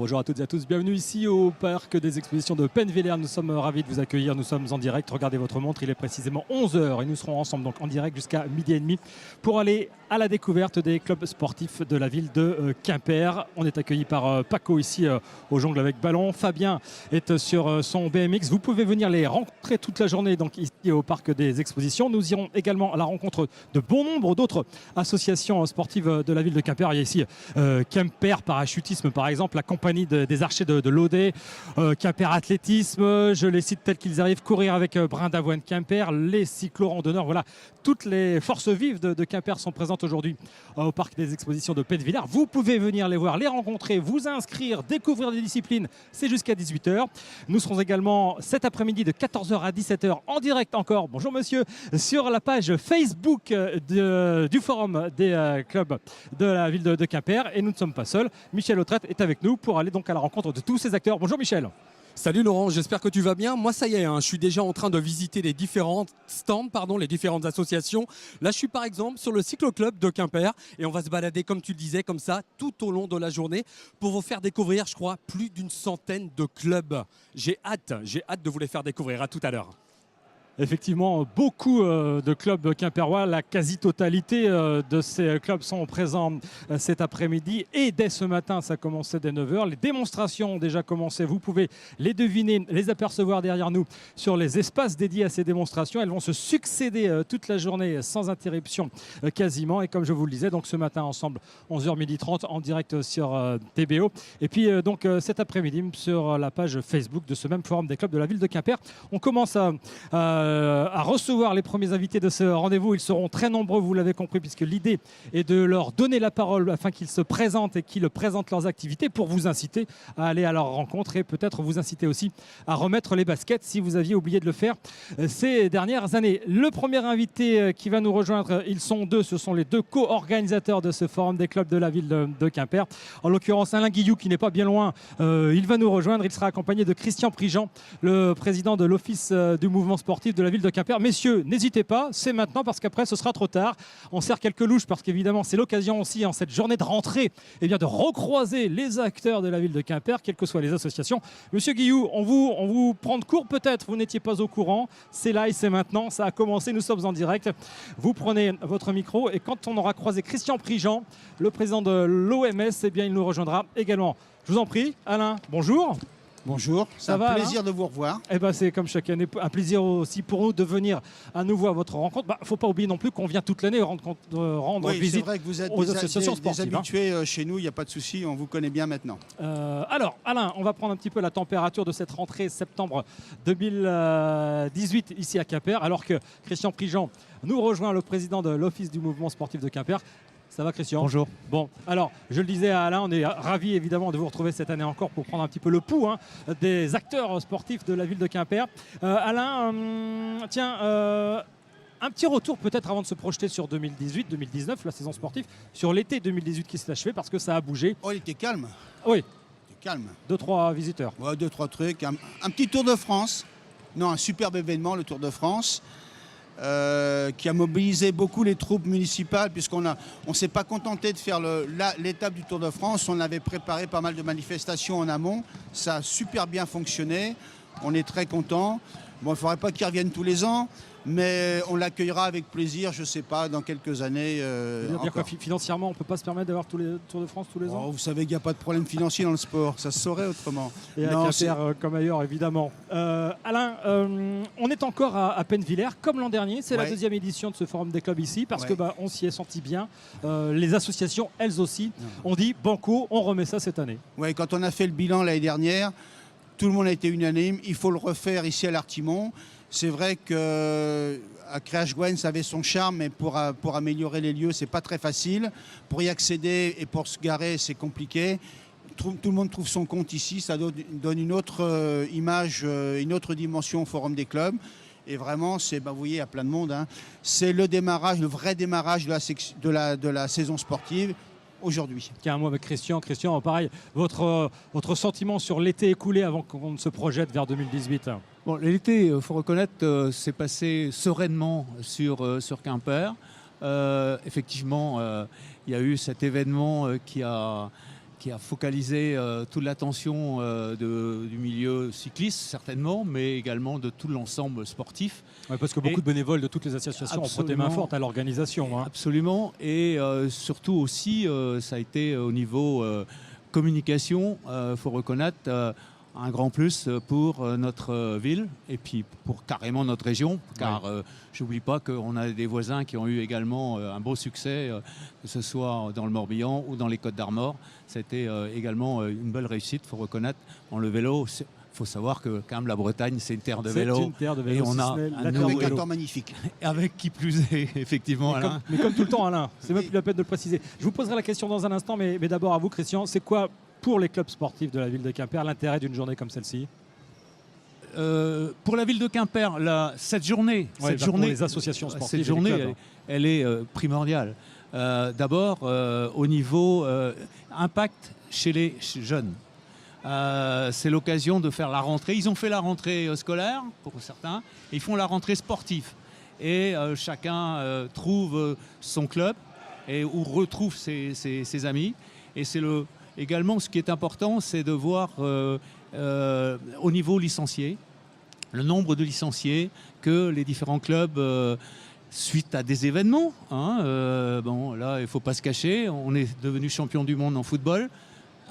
Bonjour à toutes et à tous, bienvenue ici au parc des expositions de Pennevillers. Nous sommes ravis de vous accueillir, nous sommes en direct. Regardez votre montre, il est précisément 11 h et nous serons ensemble donc en direct jusqu'à midi et demi pour aller à la découverte des clubs sportifs de la ville de Quimper. On est accueilli par Paco ici au jongle avec ballon. Fabien est sur son BMX. Vous pouvez venir les rencontrer toute la journée donc ici au parc des expositions. Nous irons également à la rencontre de bon nombre d'autres associations sportives de la ville de Quimper. Il y a ici Quimper Parachutisme par exemple, la compagnie des archers de l'Audet, Quimper Athlétisme, je les cite tels qu'ils arrivent, courir avec Brin d'Avoine Quimper, les cyclo-randonneurs, voilà, toutes les forces vives de Quimper sont présentes aujourd'hui au parc des expositions de Pennevillers. Vous pouvez venir les voir, les rencontrer, vous inscrire, découvrir des disciplines, c'est jusqu'à 18 h. Nous serons également cet après-midi de 14 h à 17 h en direct encore, bonjour monsieur, sur la page Facebook du forum des clubs de la ville de Quimper. Et nous ne sommes pas seuls, Michel Autrette est avec nous pour aller donc à la rencontre de tous ces acteurs. Bonjour Michel. Salut Laurent, j'espère que tu vas bien. Moi ça y est, je suis déjà en train de visiter les différents stands, les différentes associations. Là je suis par exemple sur le cyclo-club de Quimper et on va se balader comme tu le disais, comme ça, tout au long de la journée pour vous faire découvrir, je crois, plus d'une centaine de clubs. J'ai hâte de vous les faire découvrir. À tout à l'heure. Effectivement, beaucoup de clubs quimpérois, la quasi-totalité de ces clubs sont présents cet après-midi et dès ce matin, ça commençait dès 9 h. Les démonstrations ont déjà commencé, vous pouvez les deviner, les apercevoir derrière nous sur les espaces dédiés à ces démonstrations. Elles vont se succéder toute la journée sans interruption quasiment. Et comme je vous le disais, donc ce matin ensemble, 11 h 30 en direct sur TBO. Et puis donc cet après-midi sur la page Facebook de ce même forum des clubs de la ville de Quimper. On commence à recevoir les premiers invités de ce rendez-vous. Ils seront très nombreux, vous l'avez compris, puisque l'idée est de leur donner la parole afin qu'ils se présentent et qu'ils présentent leurs activités pour vous inciter à aller à leur rencontre et peut-être vous inciter aussi à remettre les baskets si vous aviez oublié de le faire ces dernières années. Le premier invité qui va nous rejoindre, ils sont deux, ce sont les deux co-organisateurs de ce forum des clubs de la ville de Quimper. En l'occurrence, Alain Guillou qui n'est pas bien loin, il va nous rejoindre. Il sera accompagné de Christian Prigent, le président de l'Office du mouvement sportif de la ville de Quimper. Messieurs, n'hésitez pas, c'est maintenant parce qu'après ce sera trop tard. On serre quelques louches parce qu'évidemment c'est l'occasion aussi en cette journée de rentrée de recroiser les acteurs de la ville de Quimper, quelles que soient les associations. Monsieur Guillou, on vous prend de court peut-être, vous n'étiez pas au courant. C'est là et c'est maintenant, ça a commencé, nous sommes en direct. Vous prenez votre micro et quand on aura croisé Christian Prigent, le président de l'OMS, eh bien il nous rejoindra également. Je vous en prie, Alain, bonjour. Bonjour, c'est un plaisir de vous revoir. Eh ben, c'est comme chaque année un plaisir aussi pour nous de venir à nouveau à votre rencontre. Il ne faut pas oublier non plus qu'on vient toute l'année rendre visite c'est vrai que vous êtes aux associations sportives. Des habitués chez nous, il n'y a pas de souci, on vous connaît bien maintenant. Alors Alain, on va prendre un petit peu la température de cette rentrée septembre 2018 ici à Quimper, alors que Christian Prigent nous rejoint, le président de l'Office du mouvement sportif de Quimper. Ça va Christian? Bonjour. Bon, alors je le disais à Alain, on est ravis évidemment de vous retrouver cette année encore pour prendre un petit peu le pouls des acteurs sportifs de la ville de Quimper. Alain, un petit retour peut-être avant de se projeter sur 2018-2019, la saison sportive, sur l'été 2018 qui s'est achevé parce que ça a bougé. Oh, il était calme. Oui. Il était calme. 2-3 visiteurs. Ouais, 2-3 trucs. Un petit Tour de France. Non, un superbe événement, le Tour de France. Qui a mobilisé beaucoup les troupes municipales puisqu'on ne s'est pas contenté de faire l'étape du Tour de France. On avait préparé pas mal de manifestations en amont. Ça a super bien fonctionné. On est très contents. Bon, il ne faudrait pas qu'il revienne tous les ans, mais on l'accueillera avec plaisir, je ne sais pas, dans quelques années. Dire quoi, financièrement, on ne peut pas se permettre d'avoir tous les Tours de France tous les ans? Vous savez qu'il n'y a pas de problème financier dans le sport, ça se saurait autrement. Et à Quimper comme ailleurs, évidemment. Alain, on est encore à Pennevillers, comme l'an dernier. C'est la deuxième édition de ce forum des clubs ici, parce qu'on s'y est senti bien. Les associations, elles aussi, ont dit banco, on remet ça cette année. Oui, quand on a fait le bilan l'année dernière, tout le monde a été unanime. Il faut le refaire ici à l'Artimon. C'est vrai qu'à Créache-Gouin, ça avait son charme, mais pour améliorer les lieux, c'est pas très facile. Pour y accéder et pour se garer, c'est compliqué. Tout le monde trouve son compte ici. Ça donne une autre image, une autre dimension au Forum des clubs. Et vraiment, vous voyez, il y a plein de monde. C'est le démarrage, le vrai démarrage de la saison sportive. Aujourd'hui. Un mot avec Christian. Christian, pareil, votre sentiment sur l'été écoulé avant qu'on ne se projette vers 2018? Bon, l'été, il faut reconnaître, s'est passé sereinement sur Quimper. Effectivement, il y a eu cet événement qui a qui a focalisé toute l'attention du milieu cycliste, certainement, mais également de tout l'ensemble sportif. Ouais, parce que beaucoup de bénévoles de toutes les associations ont prêté main forte à l'organisation. Hein. Absolument. Et surtout aussi, ça a été au niveau communication, faut reconnaître, un grand plus pour notre ville et puis pour carrément notre région, car j'oublie pas qu'on a des voisins qui ont eu également un beau succès, que ce soit dans le Morbihan ou dans les Côtes-d'Armor. C'était également une belle réussite, faut reconnaître. Dans le vélo, il faut savoir que quand même la Bretagne, c'est une terre de vélo. C'est une terre de vélo. Et on a avec un temps magnifique. avec qui plus est, effectivement, Alain. Mais comme tout le temps, Alain, c'est même plus la peine de le préciser. Je vous poserai la question dans un instant, mais d'abord à vous, Christian, c'est quoi pour les clubs sportifs de la ville de Quimper l'intérêt d'une journée comme celle-ci? Pour la ville de Quimper, cette journée, Pour les associations sportives, cette journée, elle est primordiale. D'abord, au niveau impact chez les jeunes. C'est l'occasion de faire la rentrée. Ils ont fait la rentrée scolaire, pour certains, et ils font la rentrée sportive. Et chacun trouve son club ou retrouve ses amis. Et c'est également, ce qui est important, c'est de voir au niveau licencié, le nombre de licenciés que les différents clubs, suite à des événements, bon, là, il ne faut pas se cacher, on est devenu champion du monde en football.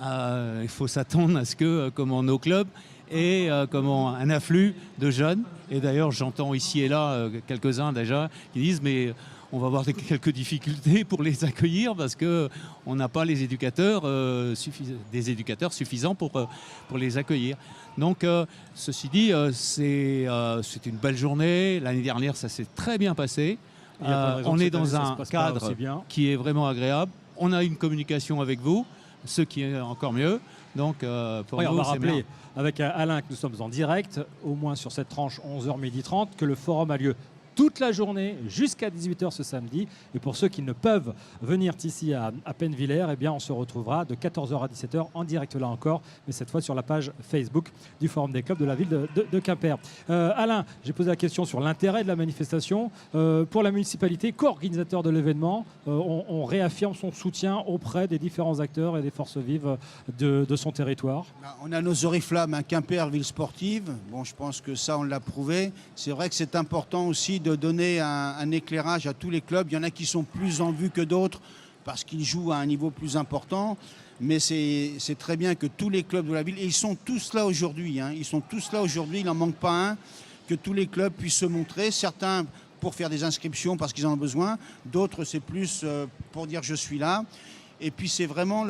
Il faut s'attendre à ce que, comment nos clubs aient un afflux de jeunes. Et d'ailleurs, j'entends ici et là quelques-uns déjà qui disent mais on va avoir quelques difficultés pour les accueillir parce qu'on n'a pas les éducateurs, des éducateurs suffisants pour les accueillir. Donc, ceci dit, c'est une belle journée. L'année dernière, ça s'est très bien passé. On est dans un cadre qui est vraiment agréable. On a une communication avec vous, ce qui est encore mieux. Donc, pour nous, on va c'est rappeler bien. avec Alain que nous sommes en direct, au moins sur cette tranche 11h30, que le forum a lieu toute la journée jusqu'à 18h ce samedi. Et pour ceux qui ne peuvent venir ici à Pennevillers, eh bien on se retrouvera de 14h à 17h en direct là encore, mais cette fois sur la page Facebook du Forum des clubs de la ville de Quimper. Alain, j'ai posé la question sur l'intérêt de la manifestation. Pour la municipalité, co-organisateur de l'événement, on réaffirme son soutien auprès des différents acteurs et des forces vives de son territoire. On a nos oriflammes, Quimper, ville sportive. Bon, je pense que ça, on l'a prouvé. C'est vrai que c'est important aussi de donner un éclairage à tous les clubs. Il y en a qui sont plus en vue que d'autres parce qu'ils jouent à un niveau plus important. Mais c'est très bien que tous les clubs de la ville, et ils sont tous là aujourd'hui, ils sont tous là aujourd'hui, il n'en manque pas un, que tous les clubs puissent se montrer. Certains pour faire des inscriptions parce qu'ils en ont besoin, d'autres c'est plus pour dire je suis là. Et puis c'est vraiment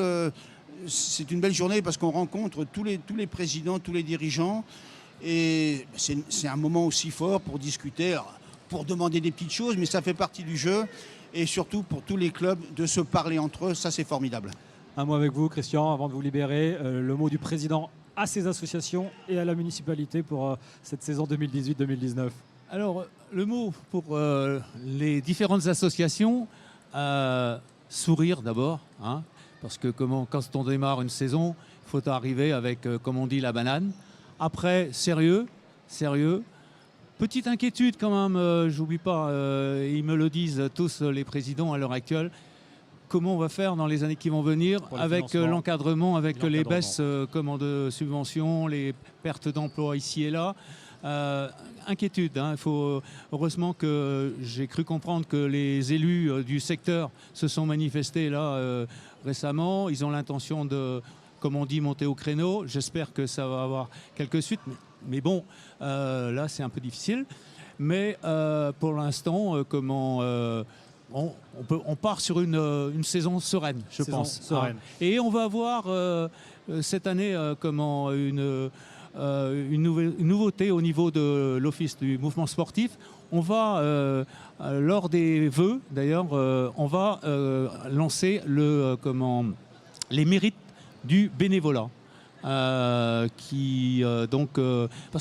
c'est une belle journée parce qu'on rencontre tous les présidents, tous les dirigeants. Et c'est un moment aussi fort pour discuter, pour demander des petites choses, mais ça fait partie du jeu. Et surtout pour tous les clubs de se parler entre eux, ça c'est formidable. Un mot avec vous, Christian, avant de vous libérer. Le mot du président à ces associations et à la municipalité pour cette saison 2018-2019. Alors, le mot pour les différentes associations, sourire d'abord, parce que quand on démarre une saison, il faut arriver avec, comme on dit, la banane. Après, sérieux. Petite inquiétude quand même, j'oublie pas, ils me le disent tous les présidents à l'heure actuelle. Comment on va faire dans les années qui vont venir avec l'encadrement, avec les baisses de subventions, les pertes d'emplois ici et là. Inquiétude. Heureusement que j'ai cru comprendre que les élus du secteur se sont manifestés là récemment. Ils ont l'intention de, comme on dit, monter au créneau. J'espère que ça va avoir quelques suites. Mais bon, là, c'est un peu difficile. Mais pour l'instant, on part sur une saison sereine, je pense. Sereine. Et on va avoir cette année une nouveauté au niveau de l'Office du mouvement sportif. On va, lors des vœux, d'ailleurs, on va lancer les mérites du bénévolat. Parce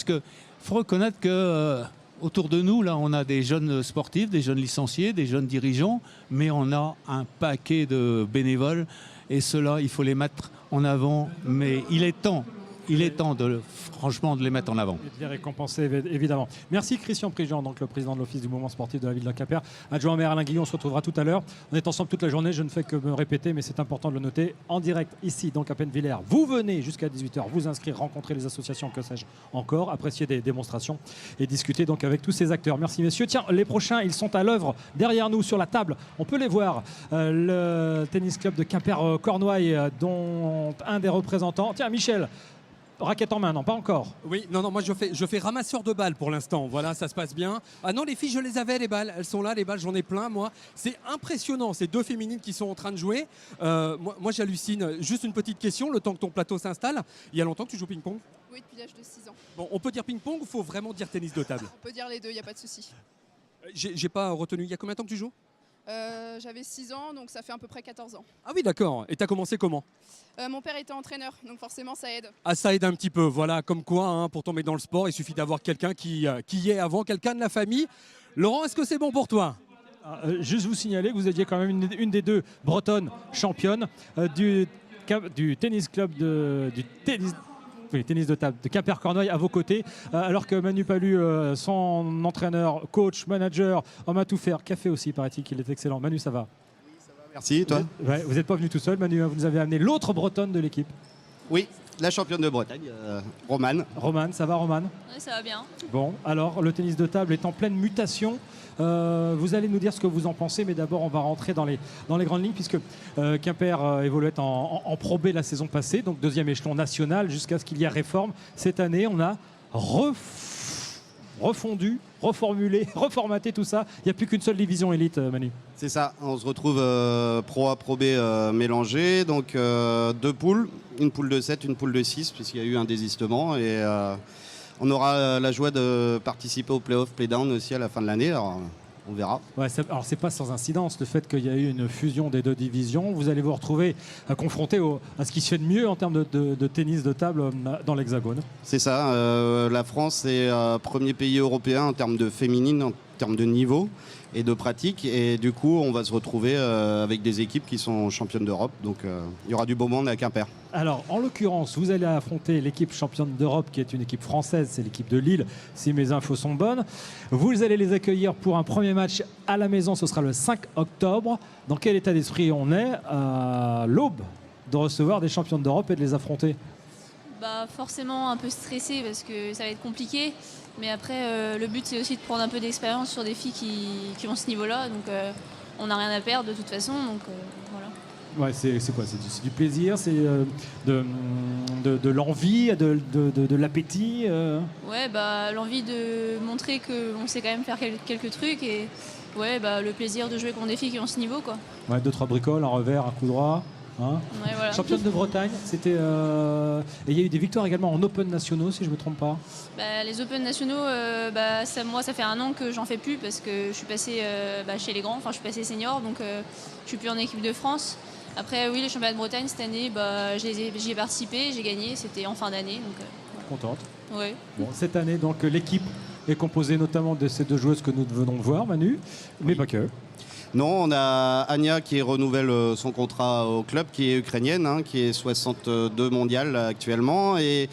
que faut reconnaître que autour de nous, là, on a des jeunes sportifs, des jeunes licenciés, des jeunes dirigeants, mais on a un paquet de bénévoles et ceux-là, il faut les mettre en avant. Mais il est temps il est temps franchement de les mettre en avant. Et de les récompenser, évidemment. Merci Christian Prigent, donc le président de l'Office du mouvement sportif de la ville de Quimper. Adjoint au maire Alain Guillon, on se retrouvera tout à l'heure. On est ensemble toute la journée, je ne fais que me répéter, mais c'est important de le noter. En direct, ici, donc à Penvillers. Vous venez jusqu'à 18h, vous inscrire, rencontrer les associations, que sais-je encore, apprécier des démonstrations et discuter donc avec tous ces acteurs. Merci messieurs. Tiens, les prochains, ils sont à l'œuvre derrière nous sur la table. On peut les voir. Le tennis club de Quimper-Cornouailles, dont un des représentants. Tiens, Michel. Raquette en main, non, pas encore. Oui, non, moi je fais ramasseur de balles pour l'instant. Voilà, ça se passe bien. Ah non, les filles, je les avais, les balles. Elles sont là, les balles, j'en ai plein, moi. C'est impressionnant, ces deux féminines qui sont en train de jouer. Moi j'hallucine. Juste une petite question, le temps que ton plateau s'installe. Il y a longtemps que tu joues ping-pong? Oui, depuis l'âge de 6 ans. Bon, on peut dire ping-pong ou faut vraiment dire tennis de table? On peut dire les deux, il n'y a pas de souci. J'ai pas retenu. Il y a combien de temps que tu joues? J'avais 6 ans, donc ça fait à peu près 14 ans. Ah oui, d'accord. Et t'as commencé comment? Mon père était entraîneur, donc forcément ça aide. Ah, ça aide un petit peu. Voilà, comme quoi, hein, pour tomber dans le sport, il suffit d'avoir quelqu'un qui y est avant, quelqu'un de la famille. Laurent, est-ce que c'est bon pour toi? Juste vous signaler que vous étiez quand même une des deux bretonnes championnes du tennis club tennis de table de Quimper-Cornouailles à vos côtés, alors que Manu Palu, son entraîneur, coach, manager, homme à tout faire, café aussi, paraît-il qu'il est excellent. Manu, ça va? Merci, toi? Vous n'êtes pas venu tout seul, Manu, vous nous avez amené l'autre bretonne de l'équipe. Oui, la championne de Bretagne, Romane. Romane, ça va Romane? Oui, ça va bien. Bon, alors le tennis de table est en pleine mutation. Vous allez nous dire ce que vous en pensez, mais d'abord on va rentrer dans les grandes lignes, puisque Quimper évoluait en Pro B la saison passée, donc deuxième échelon national, jusqu'à ce qu'il y ait réforme. Cette année, on a refondu, reformulé, reformaté tout ça. Il n'y a plus qu'une seule division élite, Manu. C'est ça, on se retrouve Pro A, Pro B mélangés, donc deux poules, une poule de 7, une poule de 6, puisqu'il y a eu un désistement, et on aura la joie de participer au play-off, play-down aussi à la fin de l'année, alors on verra. Ouais, alors c'est pas sans incidence le fait qu'il y a eu une fusion des deux divisions. Vous allez vous retrouver confronté à ce qui se fait de mieux en termes de tennis de table dans l'Hexagone. C'est ça, la France est premier pays européen en termes de féminine, en termes de niveau et de pratique, et du coup on va se retrouver avec des équipes qui sont championnes d'Europe, donc il y aura du beau monde à Quimper. Alors en l'occurrence, vous allez affronter l'équipe championne d'Europe qui est une équipe française, c'est l'équipe de Lille, si mes infos sont bonnes. Vous allez les accueillir pour un premier match à la maison, ce sera le 5 octobre. Dans quel état d'esprit on est à l'aube de recevoir des championnes d'Europe et de les affronter? Bah, forcément un peu stressé parce que ça va être compliqué. Mais après, le but, c'est aussi de prendre un peu d'expérience sur des filles qui ont ce niveau-là. Donc, on n'a rien à perdre de toute façon. Donc, voilà. Ouais, c'est quoi? C'est du plaisir, c'est de l'envie, de l'appétit Ouais, bah, l'envie de montrer qu'on sait quand même faire quelques trucs. Et ouais, bah, le plaisir de jouer contre des filles qui ont ce niveau, quoi. Ouais, 2-3 bricoles, un revers, un coup droit. Hein, ouais, voilà. Championne de Bretagne, c'était. Et il y a eu des victoires également en Open nationaux, si je ne me trompe pas. Bah, les Open nationaux, moi, ça fait un an que j'en fais plus parce que je suis passée chez les grands, enfin, je suis passée senior, donc je suis plus en équipe de France. Après, oui, les championnats de Bretagne cette année, j'y ai participé, j'ai gagné, c'était en fin d'année. Donc, voilà. Contente. Ouais. Bon, cette année, donc, l'équipe est composée notamment de ces deux joueuses que nous venons de voir, Manu, mais pas que. Non, on a Anya qui renouvelle son contrat au club, qui est ukrainienne, hein, qui est 62 mondiale actuellement, et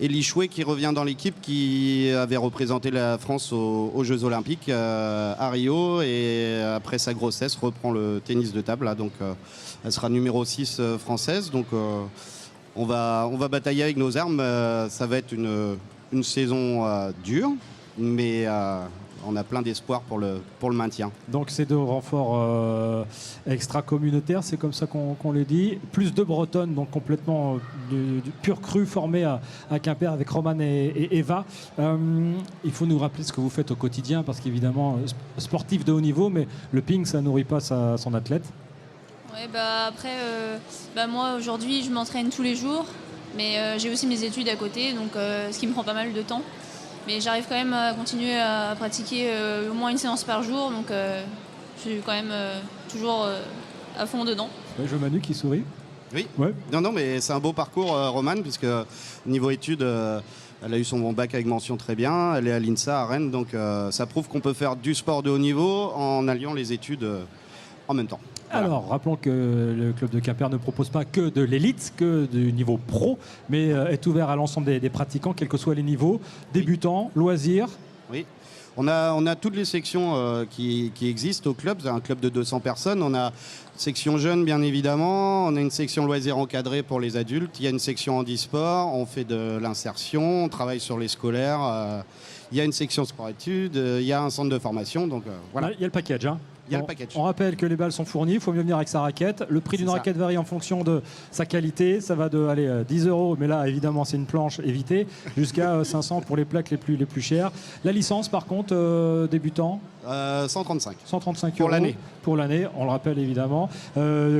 Elie Chouet qui revient dans l'équipe, qui avait représenté la France aux Jeux Olympiques à Rio, et après sa grossesse reprend le tennis de table, là, donc elle sera numéro 6 française, donc on va batailler avec nos armes. Ça va être une saison dure, mais on a plein d'espoir pour le maintien. Donc ces deux renforts extra-communautaires, c'est comme ça qu'on les dit. Plus de Bretonnes, donc complètement du pur cru formé à Quimper avec Romane et Eva. Il faut nous rappeler ce que vous faites au quotidien, parce qu'évidemment, sportif de haut niveau, mais le ping, ça nourrit pas son athlète. Ouais, après, moi aujourd'hui, je m'entraîne tous les jours, mais j'ai aussi mes études à côté, donc ce qui me prend pas mal de temps. Mais j'arrive quand même à continuer à pratiquer au moins une séance par jour, donc je suis quand même toujours à fond dedans. Ouais, je vois Manu qui sourit. Oui, ouais. Non, mais c'est un beau parcours, Romane, puisque niveau études, elle a eu son bon bac avec mention très bien, elle est à l'INSA à Rennes, donc ça prouve qu'on peut faire du sport de haut niveau en alliant les études en même temps. Voilà. Alors, rappelons que le club de Quimper ne propose pas que de l'élite, que du niveau pro, mais est ouvert à l'ensemble des pratiquants, quels que soient les niveaux, débutants, loisirs. Oui. On a toutes les sections qui existent au club. C'est un club de 200 personnes. On a une section jeunes, bien évidemment. On a une section loisirs encadrés pour les adultes. Il y a une section handisport. On fait de l'insertion. On travaille sur les scolaires. Il y a une section sport-études. Il y a un centre de formation. Donc voilà. Il y a le package. Hein. Il y a le package. On rappelle que les balles sont fournies, il faut mieux venir avec sa raquette. Le prix d'une ça. raquette varie en fonction de sa qualité. Ça va de 10 €, mais là évidemment c'est une planche évitée, jusqu'à 500 pour les plaques les plus chères. La licence par contre, débutant 135. 135 Pour € l'année. Pour l'année, on le rappelle évidemment.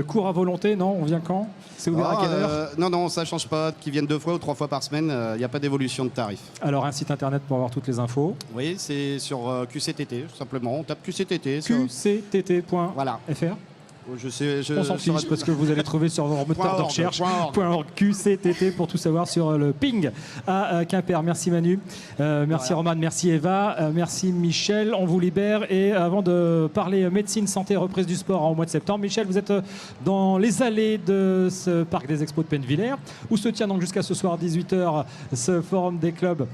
Cours à volonté, non? On vient quand? C'est ouvert à quelle heure? Non, ça change pas. Qu'ils viennent 2 fois ou 3 fois par semaine, il n'y a pas d'évolution de tarif. Alors un site internet pour avoir toutes les infos. Oui, c'est sur QCTT, tout simplement. On tape QCTT. qctt.fr. Voilà. Je sais, On s'en fiche parce que vous allez trouver sur votre moteur de recherche .qctt pour tout savoir sur le ping à Quimper. Merci Manu, merci Roman, merci Eva, merci Michel. On vous libère et avant de parler médecine, santé, reprise du sport au mois de septembre, Michel, vous êtes dans les allées de ce parc des expos de Pennevillers où se tient donc jusqu'à ce soir 18h ce forum des clubs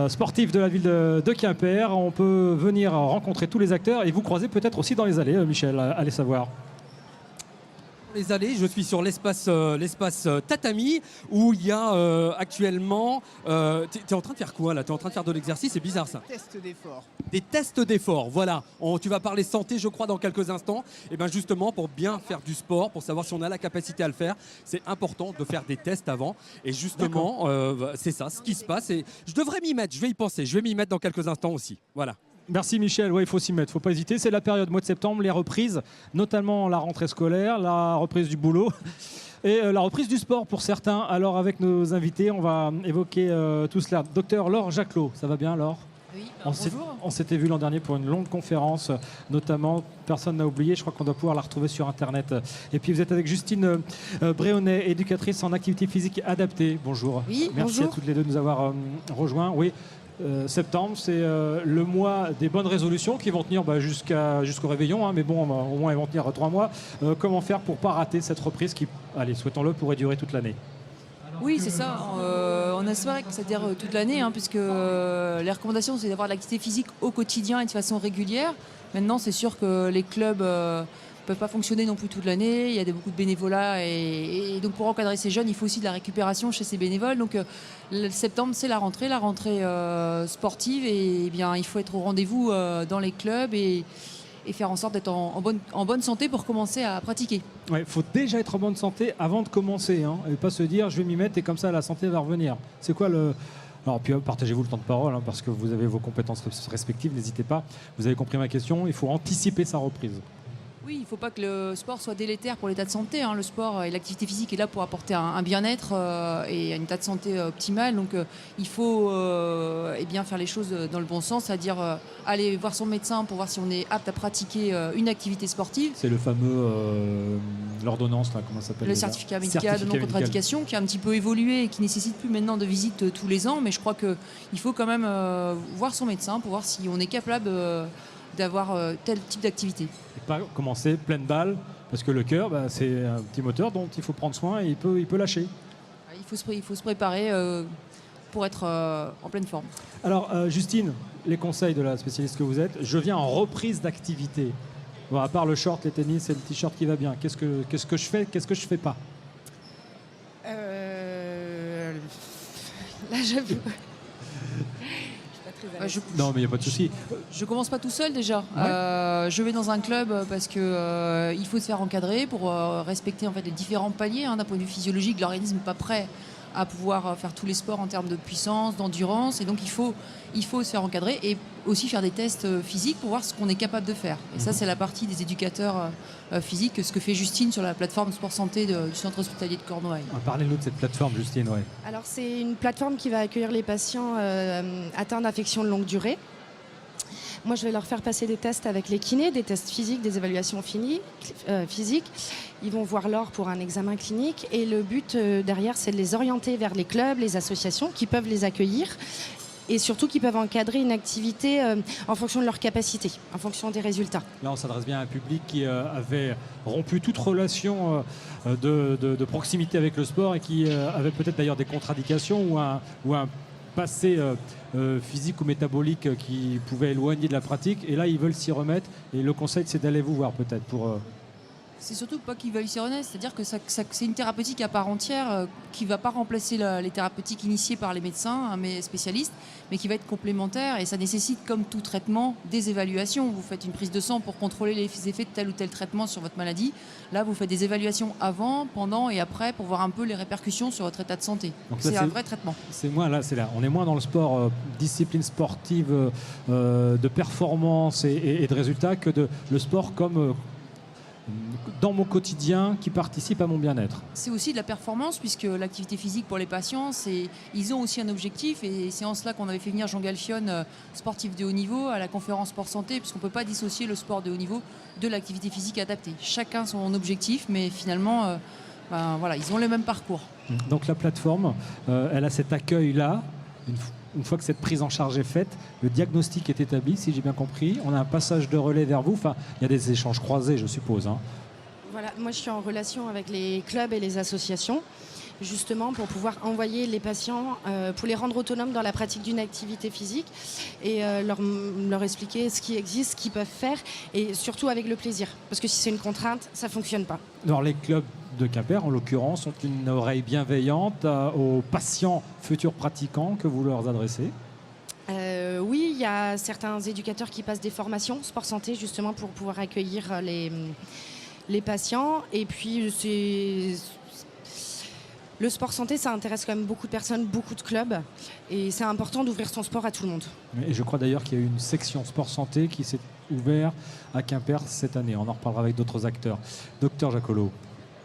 sportifs de la ville de Quimper. On peut venir rencontrer tous les acteurs et vous croiser peut-être aussi dans les allées, Michel, allez savoir. Les allées, je suis sur l'espace tatami où il y a actuellement. T'es en train de faire quoi là? T'es en train de faire de l'exercice, c'est bizarre ça. Test d'effort. Des tests d'effort, voilà. Tu vas parler santé, je crois, dans quelques instants. Et bien justement, pour bien faire du sport, pour savoir si on a la capacité à le faire, c'est important de faire des tests avant. Et justement, c'est ça, ce qui se passe. Et je devrais m'y mettre, je vais y penser. Je vais m'y mettre dans quelques instants aussi. Voilà. Merci Michel, il faut s'y mettre, il ne faut pas hésiter. C'est la période mois de septembre, les reprises, notamment la rentrée scolaire, la reprise du boulot et la reprise du sport pour certains. Alors avec nos invités, on va évoquer tout cela. Docteur Laure Jacquelot, ça va bien Laure? Oui, bonjour. On s'était vu l'an dernier pour une longue conférence, notamment, personne n'a oublié, je crois qu'on doit pouvoir la retrouver sur Internet. Et puis vous êtes avec Justine Bréonnet, éducatrice en activité physique adaptée. Bonjour. Oui, merci bonjour. à toutes les deux de nous avoir rejoints. Oui. Septembre, c'est le mois des bonnes résolutions qui vont tenir jusqu'au réveillon, hein, mais bon, au moins ils vont tenir 3 mois. Comment faire pour ne pas rater cette reprise qui, allez, souhaitons-le, pourrait durer toute l'année? Oui, c'est ça. On espère que ça dure toute l'année, hein, puisque les recommandations, c'est d'avoir de l'activité physique au quotidien et de façon régulière. Maintenant, c'est sûr que les clubs peuvent pas fonctionner non plus toute l'année. Il y a beaucoup de bénévolat et donc pour encadrer ces jeunes, il faut aussi de la récupération chez ces bénévoles. Donc le septembre, c'est la rentrée sportive et bien il faut être au rendez-vous dans les clubs et faire en sorte d'être en bonne santé pour commencer à pratiquer. Il faut déjà être en bonne santé avant de commencer, hein, et pas se dire je vais m'y mettre et comme ça la santé va revenir. C'est quoi le... Alors, puis partagez-vous le temps de parole, hein, parce que vous avez vos compétences respectives, n'hésitez pas. Vous avez compris ma question, il faut anticiper sa reprise. Oui, il ne faut pas que le sport soit délétère pour l'état de santé. Hein. Le sport et l'activité physique est là pour apporter un bien-être et un état de santé optimal. Donc il faut bien faire les choses dans le bon sens, c'est-à-dire aller voir son médecin pour voir si on est apte à pratiquer une activité sportive. C'est le fameux l'ordonnance, là, comment ça s'appelle? Le certificat médical de non-contre-indication qui a un petit peu évolué et qui ne nécessite plus maintenant de visite tous les ans. Mais je crois qu'il faut quand même voir son médecin pour voir si on est capable d'avoir tel type d'activité. Et pas commencer pleine balle, parce que le cœur, c'est un petit moteur dont il faut prendre soin et il peut lâcher. Il faut se préparer pour être en pleine forme. Alors Justine, les conseils de la spécialiste que vous êtes, je viens en reprise d'activité. Bon, à part le short, les tennis et le t-shirt qui va bien, qu'est-ce que je fais, qu'est-ce que je fais pas? Là, j'avoue. Non, mais il n'y a pas de souci. Je commence pas tout seul déjà. Ouais. Je vais dans un club parce que il faut se faire encadrer pour respecter en fait les différents paliers. Hein, d'un point de vue physiologique, l'organisme n'est pas prêt à pouvoir faire tous les sports en termes de puissance, d'endurance, et donc il faut se faire encadrer et aussi faire des tests physiques pour voir ce qu'on est capable de faire. Et ça, c'est la partie des éducateurs physiques, ce que fait Justine sur la plateforme Sport Santé du centre hospitalier de Cornouailles. Parlez-nous de cette plateforme, Justine. Ouais. Alors, c'est une plateforme qui va accueillir les patients atteints d'affections de longue durée. Moi, je vais leur faire passer des tests avec les kinés, des tests physiques, des évaluations physiques. Ils vont voir Laure pour un examen clinique. Et le but derrière, c'est de les orienter vers les clubs, les associations qui peuvent les accueillir et surtout qui peuvent encadrer une activité en fonction de leur capacité, en fonction des résultats. Là, on s'adresse bien à un public qui avait rompu toute relation de proximité avec le sport et qui avait peut-être d'ailleurs des contre-indications ou un passé physique ou métabolique qui pouvait éloigner de la pratique. Et là, ils veulent s'y remettre. Et le conseil, c'est d'aller vous voir peut-être pour... C'est surtout pas qu'ils veulent s'y remettre, c'est-à-dire que c'est une thérapeutique à part entière qui ne va pas remplacer les thérapeutiques initiées par les médecins, mais spécialistes, mais qui va être complémentaire et ça nécessite, comme tout traitement, des évaluations. Vous faites une prise de sang pour contrôler les effets de tel ou tel traitement sur votre maladie. Là, vous faites des évaluations avant, pendant et après pour voir un peu les répercussions sur votre état de santé. C'est un vrai traitement. C'est là. On est moins dans le sport, discipline sportive de performance et de résultats que le sport comme... dans mon quotidien qui participe à mon bien-être. C'est aussi de la performance puisque l'activité physique pour les patients, ils ont aussi un objectif et c'est en cela qu'on avait fait venir Jean Galfione, sportif de haut niveau, à la conférence Sport Santé puisqu'on ne peut pas dissocier le sport de haut niveau de l'activité physique adaptée. Chacun son objectif mais finalement voilà, ils ont le même parcours. Donc la plateforme, elle a cet accueil-là. Une fois que cette prise en charge est faite, le diagnostic est établi, si j'ai bien compris. On a un passage de relais vers vous. Enfin, il y a des échanges croisés, je suppose. Hein. Voilà, moi je suis en relation avec les clubs et les associations, justement pour pouvoir envoyer les patients, pour les rendre autonomes dans la pratique d'une activité physique et leur expliquer ce qui existe, ce qu'ils peuvent faire et surtout avec le plaisir. Parce que si c'est une contrainte, ça ne fonctionne pas. Alors les clubs de Quimper, en l'occurrence, ont une oreille bienveillante aux patients futurs pratiquants que vous leur adressez. Oui, il y a certains éducateurs qui passent des formations sport santé justement pour pouvoir accueillir les patients. Et puis le sport santé, ça intéresse quand même beaucoup de personnes, beaucoup de clubs. Et c'est important d'ouvrir son sport à tout le monde. Et je crois d'ailleurs qu'il y a eu une section sport santé qui s'est ouverte à Quimper cette année. On en reparlera avec d'autres acteurs. Docteur Jacolot.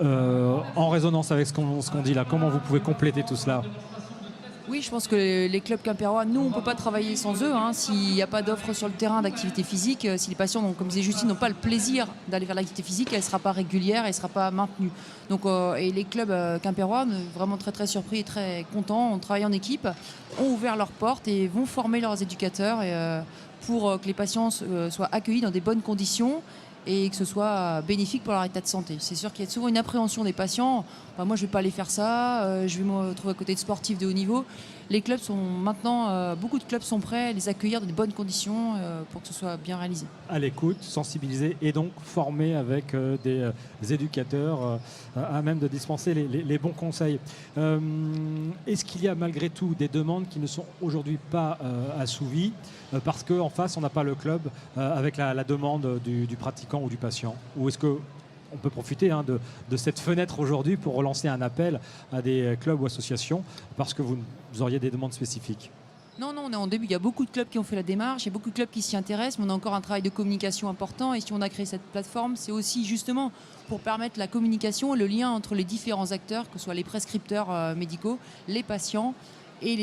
En résonance avec ce qu'on dit là, comment vous pouvez compléter tout cela? Oui, je pense que les clubs quimpérois, nous, on ne peut pas travailler sans eux. Hein. S'il n'y a pas d'offre sur le terrain d'activité physique, si les patients, comme disait Justine, n'ont pas le plaisir d'aller faire l'activité physique, elle ne sera pas régulière, elle ne sera pas maintenue. Donc, et les clubs quimpérois, vraiment très très surpris et très contents, on travaille en équipe, ont ouvert leurs portes et vont former leurs éducateurs pour que les patients soient accueillis dans des bonnes conditions et que ce soit bénéfique pour leur état de santé. C'est sûr qu'il y a souvent une appréhension des patients. Moi, je ne vais pas aller faire ça, je vais me retrouver à côté de sportifs de haut niveau. Les clubs sont maintenant, beaucoup de clubs sont prêts à les accueillir dans de bonnes conditions pour que ce soit bien réalisé. À l'écoute, sensibiliser et donc former avec des éducateurs à même de dispenser les bons conseils. Est-ce qu'il y a malgré tout des demandes qui ne sont aujourd'hui pas assouvies parce qu'en face, on n'a pas le club avec la demande du pratiquant ou du patient? Ou est-ce que on peut profiter de cette fenêtre aujourd'hui pour relancer un appel à des clubs ou associations parce que vous auriez des demandes spécifiques? Non, on est en début. Il y a beaucoup de clubs qui ont fait la démarche, il y a beaucoup de clubs qui s'y intéressent, mais on a encore un travail de communication important. Et si on a créé cette plateforme, c'est aussi justement pour permettre la communication et le lien entre les différents acteurs, que ce soit les prescripteurs médicaux, les patients et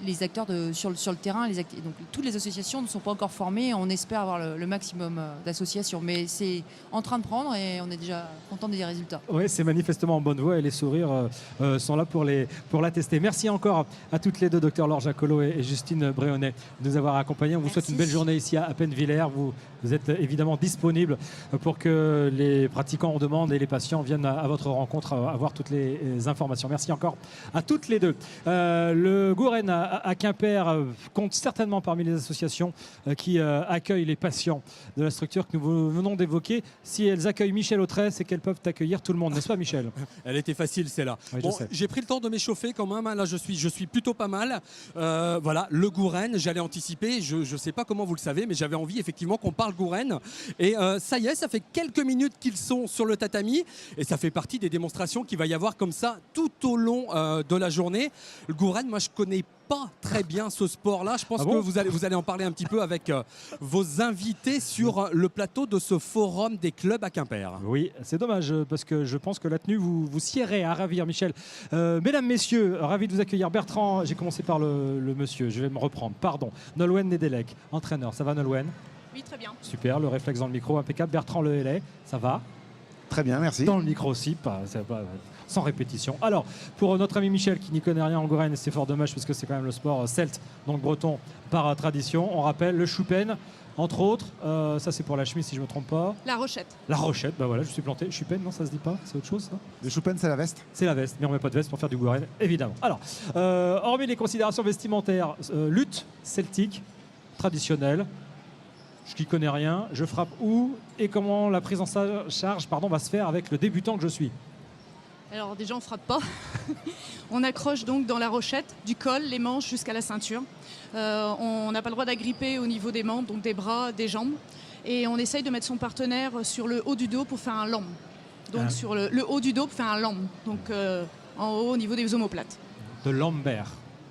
les acteurs sur le terrain. Donc, toutes les associations ne sont pas encore formées. On espère avoir le maximum d'associations. Mais c'est en train de prendre et on est déjà content des résultats. Oui, c'est manifestement en bonne voie et les sourires sont là pour l'attester. Merci encore à toutes les deux, Dr Laure Jacolot et Justine Bréonnet, de nous avoir accompagnés. On vous souhaite une belle journée ici à Pennevillers. Vous êtes évidemment disponible pour que les pratiquants en demande et les patients viennent à votre rencontre avoir toutes les informations. Merci encore à toutes les deux. Le Gouren à Quimper compte certainement parmi les associations qui accueillent les patients de la structure que nous venons d'évoquer. Si elles accueillent Michel Autret, c'est qu'elles peuvent accueillir tout le monde, n'est-ce pas Michel? Elle était facile, celle-là. Oui, bon, j'ai pris le temps de m'échauffer quand même. Là, je suis plutôt pas mal. Voilà, le Gouren, j'allais anticiper. Je ne sais pas comment vous le savez, mais j'avais envie effectivement qu'on parle Gouren. Et ça y est, ça fait quelques minutes qu'ils sont sur le tatami. Et ça fait partie des démonstrations qu'il va y avoir comme ça tout au long de la journée. Le Gouren, moi, je connais pas très bien ce sport-là. Je pense que vous allez en parler un petit peu avec vos invités sur le plateau de ce forum des clubs à Quimper. Oui, c'est dommage parce que je pense que la tenue vous siérait à ravir, Michel. Mesdames, messieurs, ravi de vous accueillir. Bertrand, j'ai commencé par le monsieur, je vais me reprendre. Pardon. Nolwenn Nedelec, entraîneur. Ça va, Nolwenn? Oui, très bien. Super, le réflexe dans le micro, impeccable. Bertrand Lehellet, ça va? Très bien, merci. Dans le micro aussi, sans répétition. Alors, pour notre ami Michel qui n'y connaît rien en Gourenne, c'est fort dommage parce que c'est quand même le sport celte, donc breton par tradition. On rappelle le choupen, entre autres. Ça, c'est pour la chemise, si je ne me trompe pas. La Rochette. La rochette, bah voilà, je suis planté. Choupen, non, ça se dit pas, c'est autre chose, ça. Le choupen, c'est la veste. C'est la veste, mais on met pas de veste pour faire du Gourenne, évidemment. Alors, hormis les considérations vestimentaires, lutte celtique, traditionnelle. Je n'y connais rien, je frappe où et comment la prise en charge va se faire avec le débutant que je suis. Alors déjà on frappe pas, on accroche donc dans la rochette du col, les manches jusqu'à la ceinture. On n'a pas le droit d'agripper au niveau des membres, donc des bras, des jambes. Et on essaye de mettre son partenaire sur le haut du dos pour faire un lambe. Donc sur le haut du dos pour faire un lambe, donc en haut au niveau des omoplates. De Lambert,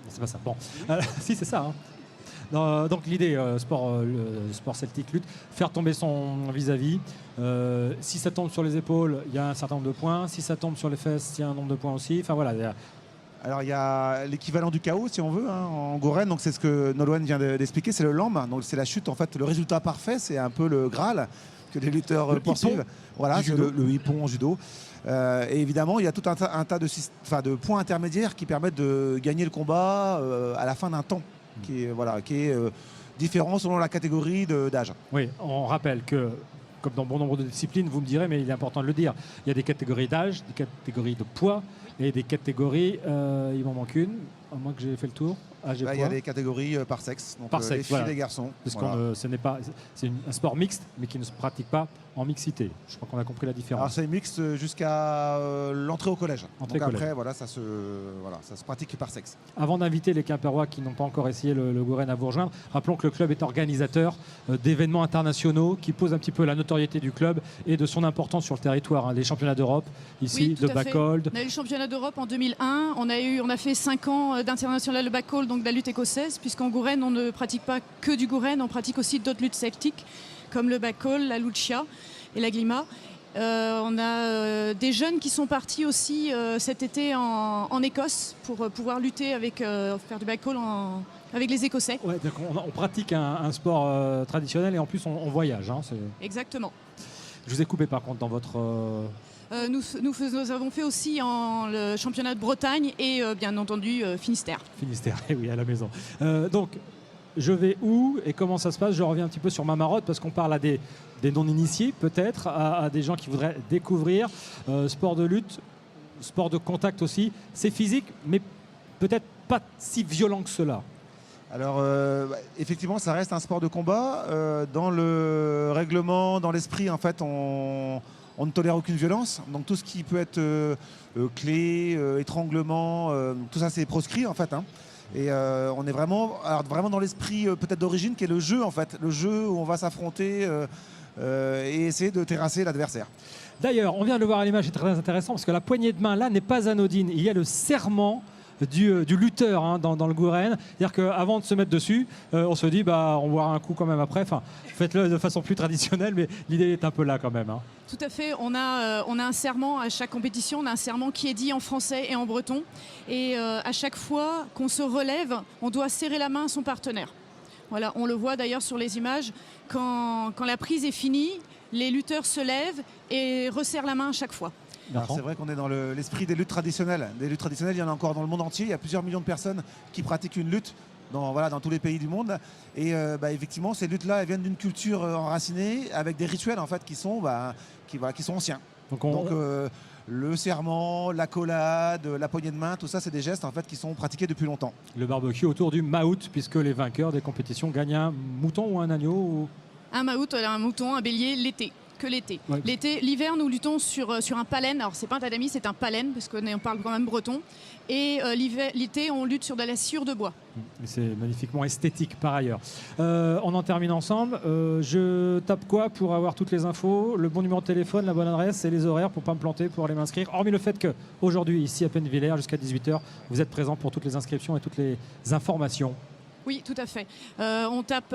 c'est pas ça. Bon, si c'est ça. Hein. Donc l'idée, sport celtique, lutte, faire tomber son vis-à-vis. Si ça tombe sur les épaules, il y a un certain nombre de points. Si ça tombe sur les fesses, il y a un nombre de points aussi. Enfin voilà. Alors il y a l'équivalent du chaos si on veut en Gourenne, donc c'est ce que Nolwenn vient d'expliquer, c'est le lambe, donc c'est la chute en fait, le résultat parfait, c'est un peu le Graal que les lutteurs poursuivent. Voilà, c'est le hippon en judo. Et évidemment, il y a tout un tas de points intermédiaires qui permettent de gagner le combat à la fin d'un temps qui est différent selon la catégorie d'âge. Oui, on rappelle que, comme dans bon nombre de disciplines, vous me direz, mais il est important de le dire, il y a des catégories d'âge, des catégories de poids et des catégories, il m'en manque une, à moins que j'ai fait le tour. Il y a des catégories par sexe, donc par sexe, les filles et les garçons. Parce que c'est un sport mixte, mais qui ne se pratique pas en mixité. Je crois qu'on a compris la différence. Alors c'est mixte jusqu'à l'entrée au collège. Après, ça se pratique par sexe. Avant d'inviter les Quimpérois qui n'ont pas encore essayé le Gourenne à vous rejoindre, rappelons que le club est organisateur d'événements internationaux qui posent un petit peu la notoriété du club et de son importance sur le territoire. Les championnats d'Europe, ici, de backhold. On a eu le championnat d'Europe en 2001. On a fait 5 ans d'international de backhold, donc de la lutte écossaise, puisqu'en Gourenne, on ne pratique pas que du Gourenne, on pratique aussi d'autres luttes celtiques, comme le backhold, la lucia et la glima. On a des jeunes qui sont partis aussi cet été en Écosse pour pouvoir lutter faire du backhold avec les Écossais. Ouais, on pratique un sport traditionnel et en plus on voyage. Hein, exactement. Je vous ai coupé par contre dans votre... Nous avons fait aussi le championnat de Bretagne et bien entendu Finistère. Finistère, oui, à la maison. Donc, je vais où et comment ça se passe? Je reviens un petit peu sur ma marotte parce qu'on parle à des non-initiés peut-être, à des gens qui voudraient découvrir. Sport de lutte, sport de contact aussi. C'est physique, mais peut-être pas si violent que cela. Alors, effectivement, ça reste un sport de combat. Dans le règlement, dans l'esprit, en fait, on ne tolère aucune violence. Donc tout ce qui peut être clé, étranglement, tout ça c'est proscrit en fait. Hein. Et on est vraiment dans l'esprit peut-être d'origine qui est le jeu en fait. Le jeu où on va s'affronter et essayer de terrasser l'adversaire. D'ailleurs, on vient de le voir à l'image, c'est très intéressant parce que la poignée de main là n'est pas anodine. Il y a le serment du lutteur dans le Gourenne. C'est-à-dire qu'avant de se mettre dessus, on se dit on boira un coup quand même après. Enfin, faites-le de façon plus traditionnelle, mais l'idée est un peu là quand même. Hein. Tout à fait. On a un serment à chaque compétition. On a un serment qui est dit en français et en breton. Et à chaque fois qu'on se relève, on doit serrer la main à son partenaire. Voilà, on le voit d'ailleurs sur les images. Quand la prise est finie, les lutteurs se lèvent et resserrent la main à chaque fois. C'est vrai qu'on est dans l'esprit des luttes traditionnelles. Des luttes traditionnelles, il y en a encore dans le monde entier. Il y a plusieurs millions de personnes qui pratiquent une lutte dans tous les pays du monde. Et effectivement, ces luttes-là, elles viennent d'une culture enracinée avec des rituels en fait qui sont anciens. Donc le serment, l'accolade, la poignée de main, tout ça, c'est des gestes en fait qui sont pratiqués depuis longtemps. Le barbecue autour du maout, puisque les vainqueurs des compétitions gagnent un mouton ou un agneau Un maout, un mouton, un bélier, l'été. Que l'été. Ouais. L'hiver, nous luttons sur un palène. Alors, c'est pas un tatami, c'est un palène, parce qu'on parle quand même breton. Et l'été, on lutte sur de la sciure de bois. C'est magnifiquement esthétique par ailleurs. On en termine ensemble. Je tape quoi pour avoir toutes les infos? Le bon numéro de téléphone, la bonne adresse et les horaires pour ne pas me planter, pour aller m'inscrire. Hormis le fait qu'aujourd'hui, ici à Pennevillers, jusqu'à 18h, vous êtes présents pour toutes les inscriptions et toutes les informations. Oui, tout à fait. On tape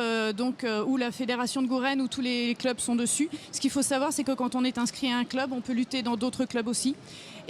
où la fédération de Gourenne, où tous les clubs sont dessus. Ce qu'il faut savoir, c'est que quand on est inscrit à un club, on peut lutter dans d'autres clubs aussi.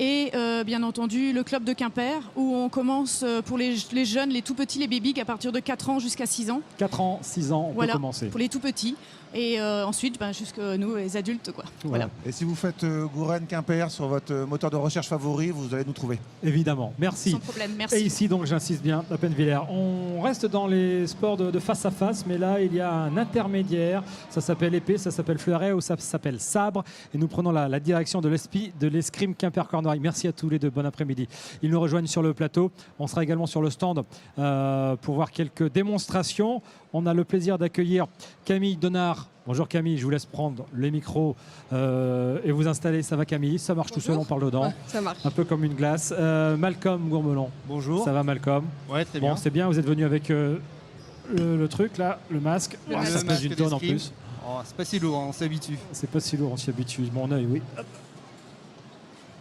Et bien entendu, le club de Quimper, où on commence pour les jeunes, les tout petits, les bébés, à partir de 4 ans jusqu'à 6 ans. 4 ans, 6 ans, on Voilà, peut commencer. pour les tout petits. Et ensuite, jusqu'à nous, les adultes. Quoi. Voilà. Et si vous faites Gouren Quimper sur votre moteur de recherche favori, vous allez nous trouver. Évidemment, merci. Sans problème, merci. Et ici, donc, j'insiste bien, Oppenwiller. On reste dans les sports de face à face, mais là, il y a un intermédiaire. Ça s'appelle épée, ça s'appelle fleuret ou ça s'appelle sabre. Et nous prenons la direction de l'escrime Quimper Cornouailles. Merci à tous les deux. Bon après-midi. Ils nous rejoignent sur le plateau. On sera également sur le stand pour voir quelques démonstrations. On a le plaisir d'accueillir Camille Donard. Bonjour Camille, je vous laisse prendre les micros et vous installer. Ça va Camille? Ça marche tout seul, on parle dedans. Ouais, ça marche. Un peu comme une glace. Malcolm Gourmelon. Bonjour. Ça va Malcolm? Ouais, très bien. Bon, c'est bien, vous êtes venu avec le truc là, le masque. Ça pèse une tonne en plus. Oh, c'est pas si lourd, on s'habitue. C'est pas si lourd, on s'y habitue. Mon œil, oui. Hop.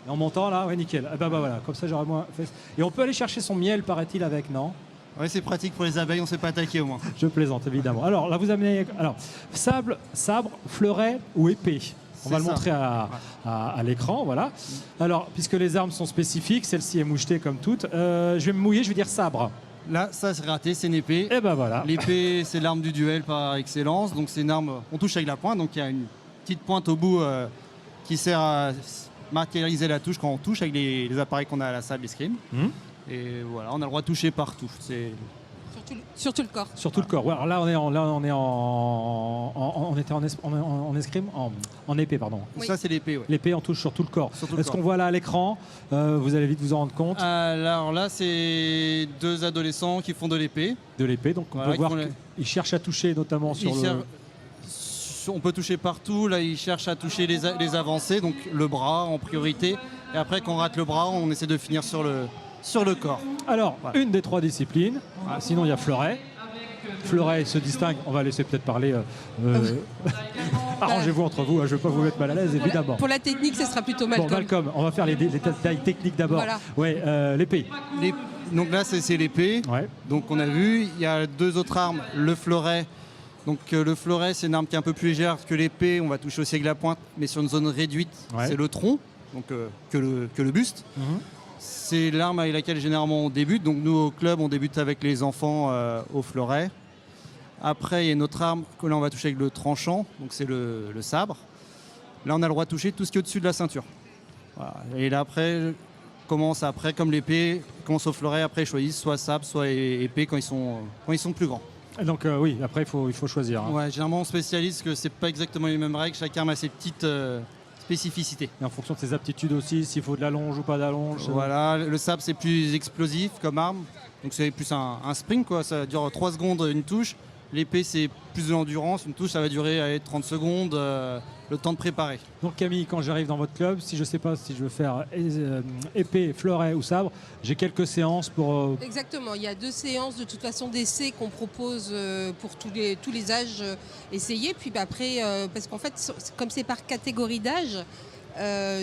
Et en montant là, ouais, nickel. Bah voilà, comme ça j'aurais moins fait. Et on peut aller chercher son miel, paraît-il, avec, non? Ouais, c'est pratique pour les abeilles, on s'est pas attaqué au moins. Je plaisante évidemment. Alors là, vous amenez sabre, fleuret ou épée. On va le montrer à l'écran, voilà. Alors, puisque les armes sont spécifiques, celle-ci est mouchetée comme toutes, je vais me mouiller, je vais dire sabre. Là, ça c'est raté, c'est une épée. Et ben voilà. L'épée, c'est l'arme du duel par excellence. Donc c'est une arme, on touche avec la pointe, donc il y a une petite pointe au bout qui sert à matérialiser la touche quand on touche avec les appareils qu'on a à la salle d'escrime. Et voilà, on a le droit de toucher partout. Sur tout le corps. Sur tout le corps. Ouais, alors là, on était en escrime, en épée, pardon. Oui. Ça, c'est l'épée. Ouais. L'épée, on touche sur tout le corps. Est-ce qu'on voit là à l'écran? Vous allez vite vous en rendre compte. Alors là, c'est deux adolescents qui font de l'épée. De l'épée, donc on peut voir qu'ils cherchent à toucher notamment sur le... On peut toucher partout. Là, ils cherchent à toucher les avancées, donc le bras en priorité. Et après, quand on rate le bras, on essaie de finir sur le corps. Alors, une des trois disciplines. Sinon, il y a fleuret. Fleuret se distingue. On va laisser peut-être parler. Arrangez-vous entre vous. Je ne veux pas vous mettre mal à l'aise, évidemment. Pour la technique, ce sera plutôt Malcolm. Bon, Malcolm, on va faire les détails techniques d'abord. Voilà. Ouais, l'épée. Donc là, c'est l'épée. Ouais. Donc on a vu. Il y a deux autres armes. Le fleuret. Donc le fleuret, c'est une arme qui est un peu plus légère que l'épée. On va toucher aussi avec la pointe, mais sur une zone réduite. Ouais. C'est le tronc, donc que le buste. C'est l'arme avec laquelle généralement on débute. Donc nous au club, on débute avec les enfants au fleuret. Après, il y a une autre arme que là on va toucher avec le tranchant, donc c'est le sabre. Là, on a le droit de toucher tout ce qui est au-dessus de la ceinture. Voilà. Et là après, comme l'épée, commence au fleuret. Après, ils choisissent soit sabre, soit épée quand ils sont plus grands. Donc oui, après il faut choisir. Hein. Ouais, généralement on spécialise que c'est pas exactement les mêmes règles. Chaque arme a ses petites spécificités. Et en fonction de ses aptitudes aussi, s'il faut de l'allonge ou pas d'allonge. Voilà, le sabre c'est plus explosif comme arme. Donc c'est plus un sprint quoi. Ça dure 3 secondes une touche. L'épée c'est plus de l'endurance. Une touche ça va durer 30 secondes. Le temps de préparer. Donc Camille, quand j'arrive dans votre club, si je ne sais pas si je veux faire épée, fleuret ou sabre, j'ai quelques séances pour... Exactement, il y a 2 séances de toute façon d'essai qu'on propose pour tous les âges essayer. Puis après, parce qu'en fait, comme c'est par catégorie d'âge,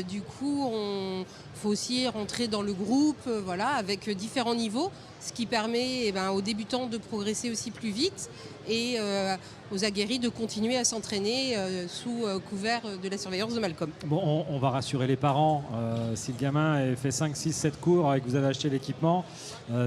du coup, il faut aussi rentrer dans le groupe avec différents niveaux, ce qui permet aux débutants de progresser aussi plus vite et aux aguerris de continuer à s'entraîner sous couvert de la surveillance de Malcolm. Bon, on va rassurer les parents. Si le gamin a fait 5, 6, 7 cours et que vous avez acheté l'équipement,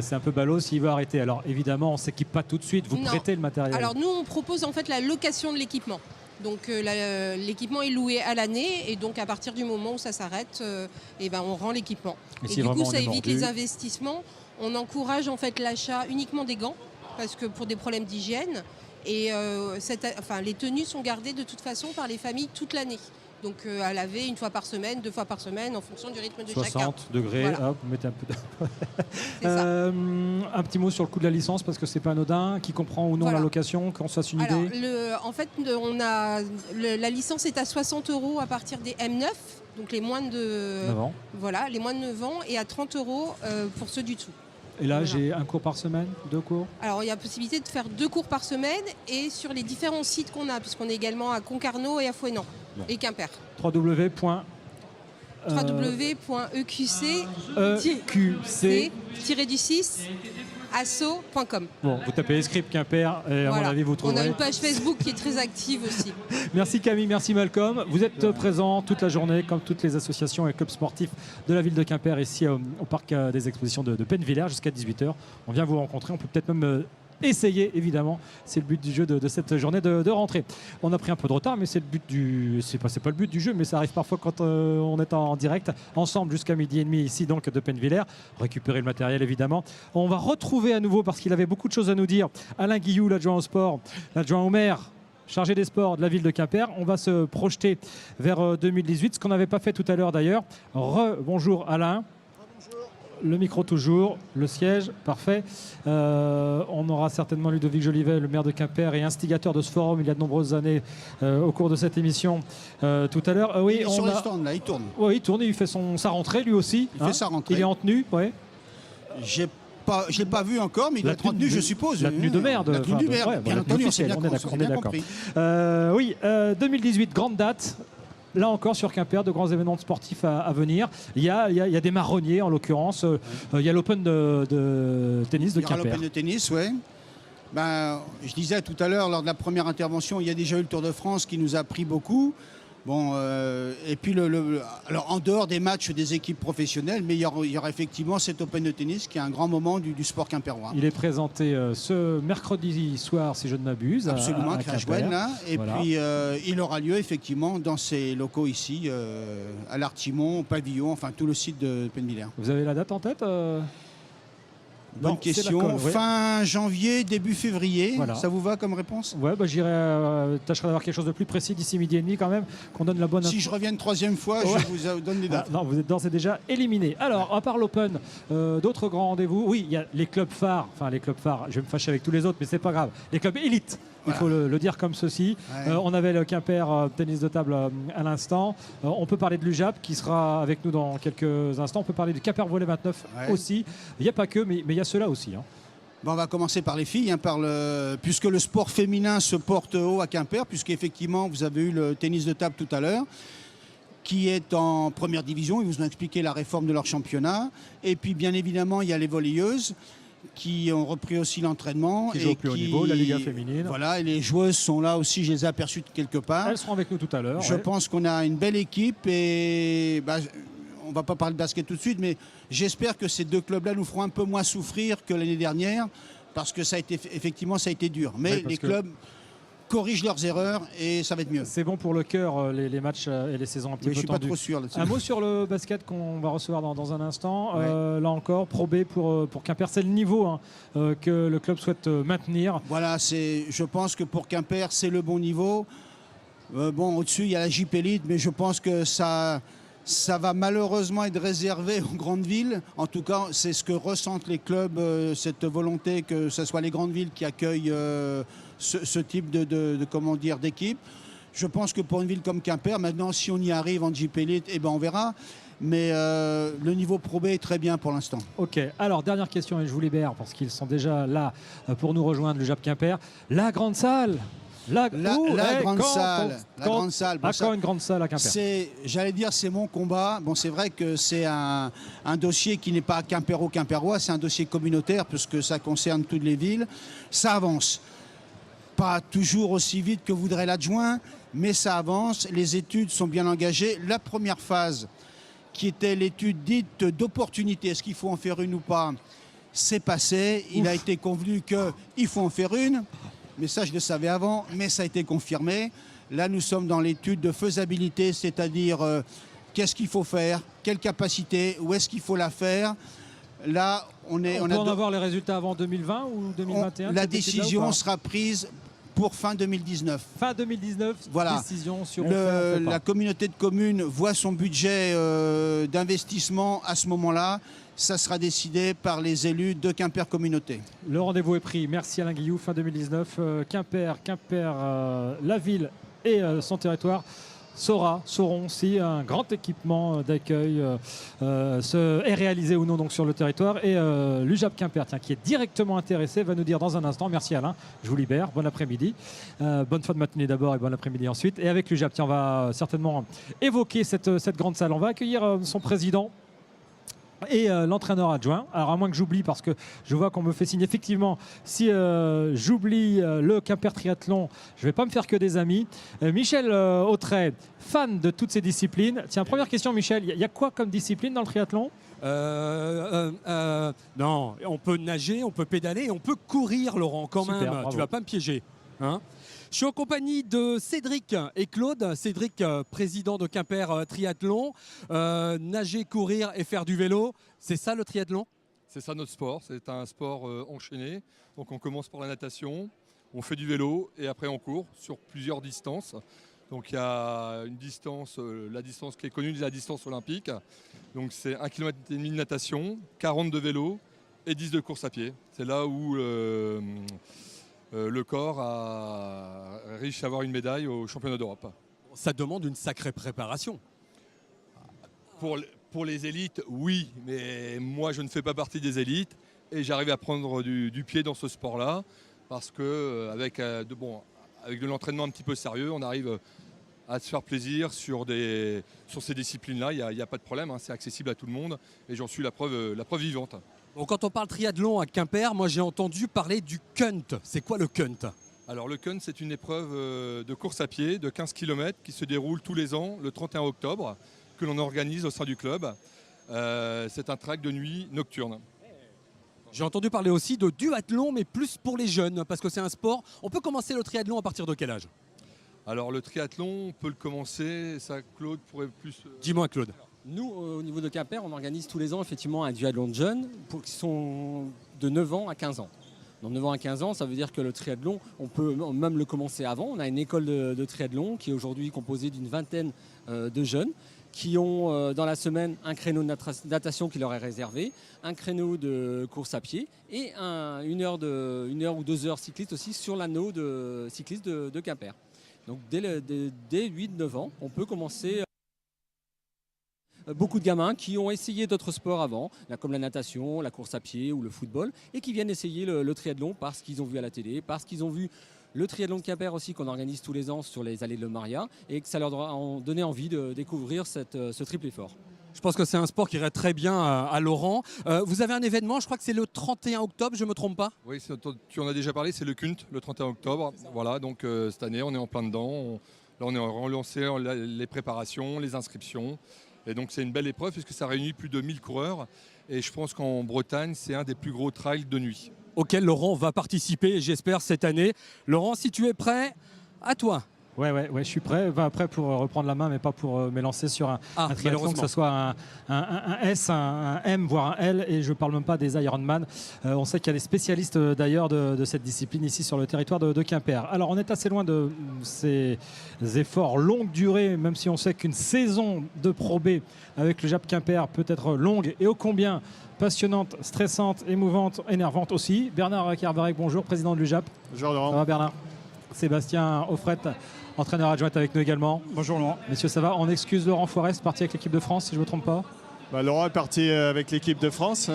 c'est un peu ballot s'il veut arrêter. Alors évidemment, on ne s'équipe pas tout de suite, vous prêtez le matériel. Alors nous, on propose en fait la location de l'équipement. Donc l'équipement est loué à l'année et donc à partir du moment où ça s'arrête, on rend l'équipement. Et du coup, ça évite les investissements. On encourage en fait l'achat uniquement des gants parce que pour des problèmes d'hygiène et les tenues sont gardées de toute façon par les familles toute l'année. Donc à laver 1 fois par semaine, 2 fois par semaine en fonction du rythme de chacun. 60 degrés, voilà. Hop, vous mettez un peu un petit mot sur le coût de la licence parce que c'est pas anodin, qui comprend ou non la location, qu'on se fasse une idée. En fait, la licence est à 60 € à partir des M9, donc les moins de 9 ans. Voilà, les moins de 9 ans, et à 30 € pour ceux du dessous. Et là, j'ai un cours par semaine, 2 cours? Alors, il y a la possibilité de faire 2 cours par semaine et sur les différents sites qu'on a, puisqu'on est également à Concarneau et à Fouesnant et Quimper. www.eqc-du6 asso.com. Bon, vous tapez Script Quimper et à mon avis vous On a trouverez. une page Facebook qui est très active aussi. Merci Camille, merci Malcolm. Vous êtes présents toute la journée comme toutes les associations et clubs sportifs de la ville de Quimper ici au parc des expositions de Pennevillers jusqu'à 18h. On vient vous rencontrer, on peut peut-être même essayer évidemment, c'est le but du jeu de cette journée de rentrée. On a pris un peu de retard mais c'est le but du c'est pas le but du jeu mais ça arrive parfois quand on est en direct ensemble jusqu'à 12h30 ici donc de Pennevillers, récupérer le matériel évidemment. On va retrouver à nouveau parce qu'il avait beaucoup de choses à nous dire Alain Guillou, l'adjoint au sport, l'adjoint au maire, chargé des sports de la ville de Quimper. On va se projeter vers 2018, ce qu'on n'avait pas fait tout à l'heure d'ailleurs. Bonjour Alain. Le micro toujours, le siège, parfait. On aura certainement Ludovic Jolivet, le maire de Quimper et instigateur de ce forum il y a de nombreuses années au cours de cette émission tout à l'heure. Oui, il est sur les stands là, il tourne. Oui, il tourne, il fait sa rentrée lui aussi. Il fait sa rentrée. Il est en tenue, oui. Je ne l'ai pas vu encore, mais il doit être en tenue, je suppose. La tenue de maire. La tenue du maire, bien entendu, on s'est bien compris. Oui, 2018, grande date. Là encore sur Quimper, de grands événements sportifs à venir. Il y a des marronniers en l'occurrence. Il y a l'Open de tennis de Quimper. L'Open de tennis, oui. Je disais tout à l'heure lors de la première intervention, il y a déjà eu le Tour de France qui nous a pris beaucoup. Bon, et puis alors en dehors des matchs des équipes professionnelles, mais il y aura effectivement cet Open de tennis qui est un grand moment du sport quimpérois. Il est présenté ce mercredi soir, si je ne m'abuse. Absolument, à Crashwen, là. Et voilà. puis il aura lieu effectivement dans ces locaux ici, à l'Artimon, au pavillon, enfin tout le site de Pennevillers. Vous avez la date en tête Bonne question. Fin janvier, début février. Voilà. Ça vous va comme réponse? Ouais, tâcherai d'avoir quelque chose de plus précis d'ici 12h30 quand même, qu'on donne la bonne. Si je reviens une troisième fois, je vous donne les dates. Non, vous êtes d'ores et déjà éliminé. Alors, à part l'Open, d'autres grands rendez-vous. Oui, il y a les clubs phares. Enfin, les clubs phares. Je vais me fâcher avec tous les autres, mais c'est pas grave. Les clubs élites. Il faut le dire comme ceci. Ouais. On avait le Quimper tennis de table à l'instant. On peut parler de l'UJAP qui sera avec nous dans quelques instants. On peut parler du Quimper Volley 29 aussi. Il n'y a pas que, mais il y a cela aussi. Bon, on va commencer par les filles, puisque le sport féminin se porte haut à Quimper, puisqu'effectivement, vous avez eu le tennis de table tout à l'heure, qui est en première division. Ils vous ont expliqué la réforme de leur championnat. Et puis, bien évidemment, il y a les volleyeuses qui ont repris aussi l'entraînement. Qui jouent au plus haut niveau, la Liga féminine. Voilà, et les joueuses sont là aussi, je les ai aperçues de quelque part. Elles seront avec nous tout à l'heure. Je pense qu'on a une belle équipe et on ne va pas parler de basket tout de suite, mais j'espère que ces deux clubs-là nous feront un peu moins souffrir que l'année dernière, parce que ça a été dur. Mais les clubs corrigent leurs erreurs et ça va être mieux. C'est bon pour le cœur, les matchs et les saisons un petit peu je suis tendues. pas trop sûr là-dessus. Un mot sur le basket qu'on va recevoir dans un instant. Là encore, Pro B pour Quimper, c'est le niveau que le club souhaite maintenir. Voilà, je pense que pour Quimper, c'est le bon niveau. Au-dessus, il y a la JP Elite, mais je pense que ça va malheureusement être réservé aux grandes villes. En tout cas, c'est ce que ressentent les clubs, cette volonté que ce soit les grandes villes qui accueillent ce type d'équipe. Je pense que pour une ville comme Quimper, maintenant, si on y arrive en JP Elite, on verra. Mais le niveau Pro B est très bien pour l'instant. Ok, alors dernière question et je vous libère parce qu'ils sont déjà là pour nous rejoindre, le JAP Quimper. La grande salle. La grande salle. Encore une grande salle à Quimper. J'allais dire, c'est mon combat. Bon, c'est vrai que c'est un dossier qui n'est pas quimpérois, c'est un dossier communautaire puisque ça concerne toutes les villes. Ça avance. Pas toujours aussi vite que voudrait l'adjoint, mais ça avance. Les études sont bien engagées. La première phase, qui était l'étude dite d'opportunité, est-ce qu'il faut en faire une ou pas, c'est passé. Il a été convenu qu'il faut en faire une. Mais ça, je le savais avant, mais ça a été confirmé. Là, nous sommes dans l'étude de faisabilité, c'est-à-dire qu'est-ce qu'il faut faire, quelle capacité, où est-ce qu'il faut la faire. Là, on peut en avoir les résultats avant 2020 ou 2021 La décision sera prise pour fin 2019. Fin 2019, voilà. Décision sur la communauté de communes voit son budget d'investissement à ce moment-là. Ça sera décidé par les élus de Quimper Communauté. Le rendez-vous est pris. Merci Alain Guillou. Fin 2019, Quimper, la ville et son territoire sauront si un grand équipement d'accueil est réalisé ou non donc, sur le territoire. Et l'UJAP Quimper, qui est directement intéressé, va nous dire dans un instant. Merci Alain, je vous libère. Bon après-midi. Bonne fin de matinée d'abord et bon après-midi ensuite. Et avec l'UJAP, on va certainement évoquer cette grande salle. On va accueillir son président. et l'entraîneur adjoint. Alors à moins que j'oublie, parce que je vois qu'on me fait signe, effectivement, si j'oublie le Quimper Triathlon, je ne vais pas me faire que des amis. Michel Autret, fan de toutes ces disciplines. Tiens, première question Michel, il y a quoi comme discipline dans le triathlon? Non, on peut nager, on peut pédaler, on peut courir, Laurent, quand Super, même. bravo. Tu vas pas me piéger, hein? Je suis en compagnie de Cédric et Claude. Cédric, président de Quimper Triathlon. Nager, courir et faire du vélo, c'est ça le triathlon? C'est ça notre sport, c'est un sport enchaîné. Donc on commence par la natation, on fait du vélo et après on court sur plusieurs distances. Donc il y a une distance, la distance qui est connue, la distance olympique. Donc c'est 1,5 km de natation, 40 de vélo et 10 de course à pied. C'est là où le corps a réussi à avoir une médaille au championnat d'Europe. Ça demande une sacrée préparation. Pour les élites, oui, mais moi je ne fais pas partie des élites et j'arrive à prendre du pied dans ce sport-là parce que avec de l'entraînement un petit peu sérieux, on arrive à se faire plaisir sur ces disciplines-là. Il n'y a pas de problème, hein, c'est accessible à tout le monde et j'en suis la preuve vivante. Bon, quand on parle triathlon à Quimper, moi j'ai entendu parler du Kunt. C'est quoi le Kunt? Alors le Kunt, c'est une épreuve de course à pied de 15 km qui se déroule tous les ans le 31 octobre, que l'on organise au sein du club. C'est un track de nuit nocturne. J'ai entendu parler aussi de duathlon, mais plus pour les jeunes, parce que c'est un sport. On peut commencer le triathlon à partir de quel âge? Alors le triathlon, on peut le commencer, ça Claude pourrait plus... Dis-moi Claude. Nous, au niveau de Quimper, on organise tous les ans effectivement un duathlon de jeunes qui sont de 9 ans à 15 ans. Donc 9 ans à 15 ans, ça veut dire que le triathlon, on peut même le commencer avant. On a une école de triathlon qui est aujourd'hui composée d'une vingtaine de jeunes qui ont dans la semaine un créneau de natation qui leur est réservé, un créneau de course à pied et une heure ou 2 heures cyclistes aussi sur l'anneau de cycliste de Quimper. Donc dès 8-9 ans, on peut commencer. Beaucoup de gamins qui ont essayé d'autres sports avant, comme la natation, la course à pied ou le football, et qui viennent essayer le triathlon parce qu'ils ont vu à la télé, parce qu'ils ont vu le triathlon de Quimper aussi qu'on organise tous les ans sur les allées de Maria, et que ça leur a donné envie de découvrir ce triple effort. Je pense que c'est un sport qui irait très bien à Laurent. Vous avez un événement, je crois que c'est le 31 octobre, je ne me trompe pas? Oui, tu en as déjà parlé, c'est le Kunt, le 31 octobre. Voilà, donc cette année, on est en plein dedans. Là, on est relancé les préparations, les inscriptions. Et donc c'est une belle épreuve puisque ça réunit plus de 1000 coureurs. Et je pense qu'en Bretagne, c'est un des plus gros trails de nuit. Auquel Laurent va participer, j'espère, cette année. Laurent, si tu es prêt, à toi. Ouais, je suis prêt. Enfin, prêt pour reprendre la main, mais pas pour m'élancer sur un triathlon, que ce soit un S, un M, voire un L. Et je ne parle même pas des Ironman. On sait qu'il y a des spécialistes d'ailleurs de cette discipline ici sur le territoire de Quimper. Alors, on est assez loin de ces efforts longue durée, même si on sait qu'une saison de Pro B avec le JAP Quimper peut être longue et ô combien passionnante, stressante, émouvante, énervante aussi. Bernard Carvarec, bonjour, président de l'UJAP. Bonjour Laurent. Ça va Bernard? Sébastien Offret, entraîneur adjoint avec nous également. Bonjour Laurent. Messieurs, ça va? On excuse Laurent Forest, parti avec l'équipe de France, si je ne me trompe pas. Laurent est parti avec l'équipe de France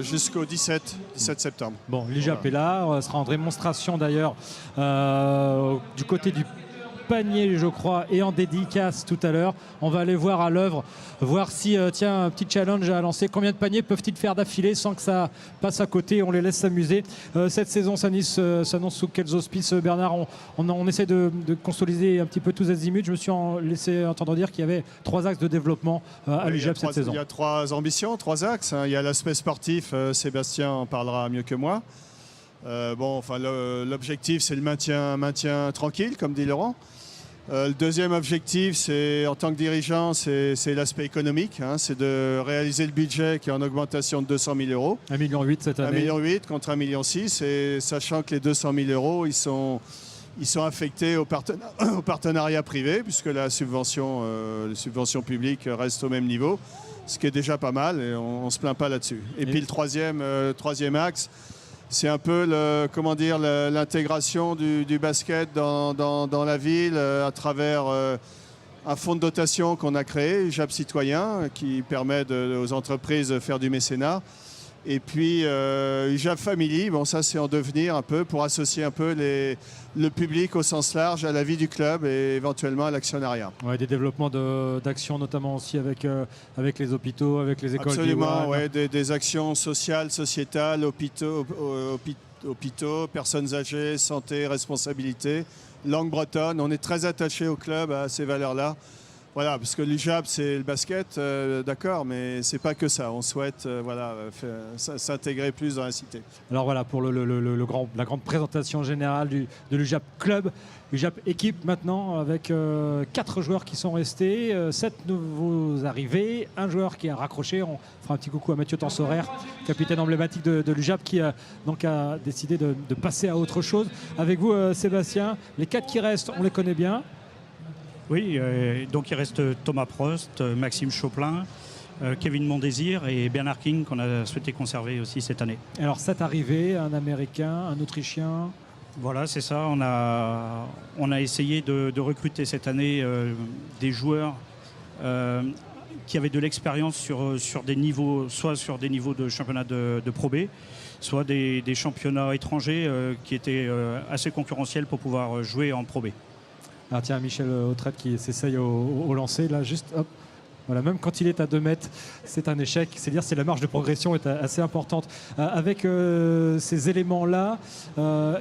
jusqu'au 17 septembre. Bon, l'UJAP est là, sera en démonstration d'ailleurs du côté du panier, je crois, et en dédicace tout à l'heure. On va aller voir à l'œuvre, voir si, tiens, un petit challenge à lancer. Combien de paniers peuvent-ils faire d'affilée sans que ça passe à côté? On les laisse s'amuser. Cette saison s'annonce sous quels auspices, Bernard? On essaie de consolider un petit peu tous azimuts. Je me suis laissé entendre dire qu'il y avait 3 axes de développement à l'UJAP cette saison. Il y a 3 ambitions, 3 axes. Il y a l'aspect sportif, Sébastien en parlera mieux que moi. L'objectif, c'est le maintien tranquille, comme dit Laurent. Le deuxième objectif, c'est en tant que dirigeant, c'est l'aspect économique. C'est de réaliser le budget qui est en augmentation de 200 000 euros. 1,8 million cette année. 1,8 million contre 1,6 million. Et sachant que les 200 000 euros, ils sont affectés au partenariat privé, puisque la subvention publique reste au même niveau, ce qui est déjà pas mal, et on ne se plaint pas là-dessus. Et puis le troisième axe, c'est un peu l'intégration du basket dans la ville à travers un fonds de dotation qu'on a créé, JAP Citoyen, qui permet aux entreprises de faire du mécénat. Et puis UJAP Family, bon ça c'est en devenir un peu pour associer un peu le public au sens large à la vie du club et éventuellement à l'actionnariat. Ouais, des développements d'actions notamment aussi avec les hôpitaux, avec les écoles. Absolument, ouais, des actions sociales, sociétales, hôpitaux, personnes âgées, santé, responsabilité, langue bretonne. On est très attaché au club, à ces valeurs-là. Voilà, parce que l'UJAP, c'est le basket, d'accord, mais c'est pas que ça. On souhaite s'intégrer plus dans la cité. Alors voilà, pour la grande présentation générale de l'UJAP Club, l'UJAP équipe maintenant avec 4 joueurs qui sont restés, 7 nouveaux arrivés, un joueur qui a raccroché. On fera un petit coucou à Mathieu Tensorer, capitaine emblématique de l'UJAP, qui a décidé de passer à autre chose. Avec vous, Sébastien, les 4 qui restent, on les connaît bien. Oui, donc il reste Thomas Prost, Maxime Choplin, Kevin Mondésir et Bernard King qu'on a souhaité conserver aussi cette année. Alors 7 arrivés, un Américain, un Autrichien. Voilà, c'est ça. On a essayé de recruter cette année des joueurs qui avaient de l'expérience sur des niveaux, soit sur des niveaux de championnat de Pro B, soit des championnats étrangers qui étaient assez concurrentiels pour pouvoir jouer en Pro B. Alors tiens, Michel Autrette qui s'essaye au lancer, là, juste, hop. Voilà, même quand il est à 2 mètres, c'est un échec. C'est dire, la marge de progression est assez importante. Avec ces éléments-là,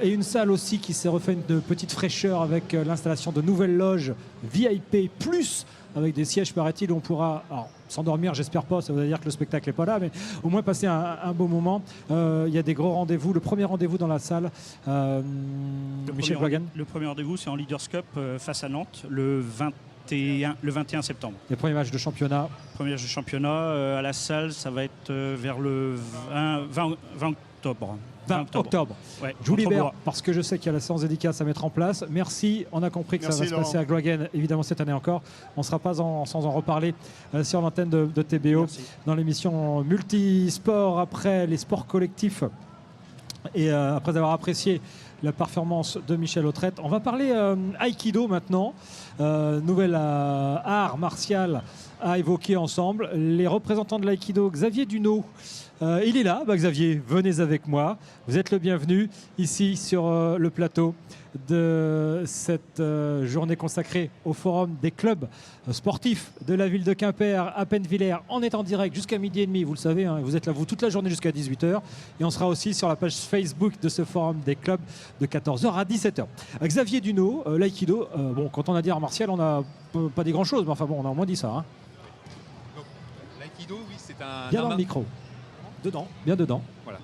et une salle aussi qui s'est refait une petite fraîcheur avec l'installation de nouvelles loges VIP+, avec des sièges, paraît-il, où on pourra s'endormir, j'espère pas, ça veut dire que le spectacle n'est pas là, mais au moins passer un beau moment. Il y a des gros rendez-vous. Le premier rendez-vous dans la salle, Michel Blogan. Le premier rendez-vous, c'est en Leaders Cup face à Nantes, le 21 septembre. Les premiers matchs de championnat. Premier match de championnat à la salle, ça va être vers le 20 octobre. 20 octobre. Ouais, je vous libère parce que je sais qu'il y a la séance dédicace à mettre en place. Merci. On a compris que ça va se passer à Gloagen, évidemment, cette année encore. On ne sera pas sans en reparler sur l'antenne de TBO. Merci. Dans l'émission Multisport après les sports collectifs. Et après avoir apprécié la performance de Michel Autrette, on va parler Aikido maintenant. Nouvel art martial à évoquer ensemble. Les représentants de l'Aikido, Xavier Dunot. Il est là, Xavier, venez avec moi. Vous êtes le bienvenu ici sur le plateau de cette journée consacrée au forum des clubs sportifs de la ville de Quimper à Pennevillers. On est en direct jusqu'à 12h30, vous le savez, hein, vous êtes là vous toute la journée jusqu'à 18h. Et on sera aussi sur la page Facebook de ce forum des clubs de 14h à 17h. Xavier Dunot, l'aïkido, bon, quand on a dit art martial, on n'a pas dit grand-chose, mais enfin bon, on a au moins dit ça. Hein. L'aïkido, oui, c'est un... Bien dans le micro. Dedans, bien dedans. Voilà.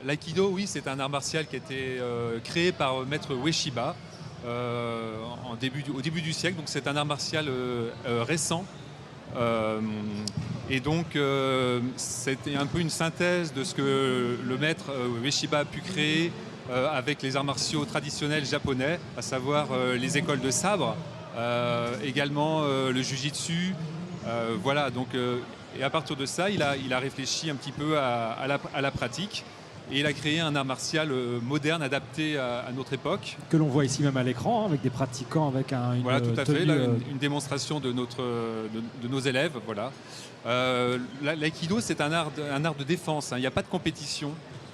L'aïkido, oui, c'est un art martial qui a été créé par maître Ueshiba au début du siècle. Donc c'est un art martial récent. Et donc c'était un peu une synthèse de ce que le maître Ueshiba a pu créer avec les arts martiaux traditionnels japonais, à savoir les écoles de sabre, également le jujitsu. Voilà, donc... Et à partir de ça, il a réfléchi un petit peu à la pratique et il a créé un art martial moderne, adapté à notre époque. Que l'on voit ici même à l'écran, avec des pratiquants, avec une voilà, tout à tenue, fait, là, une démonstration de nos élèves. Voilà. L'aïkido, c'est un art de défense, hein. Il n'y a pas de compétition,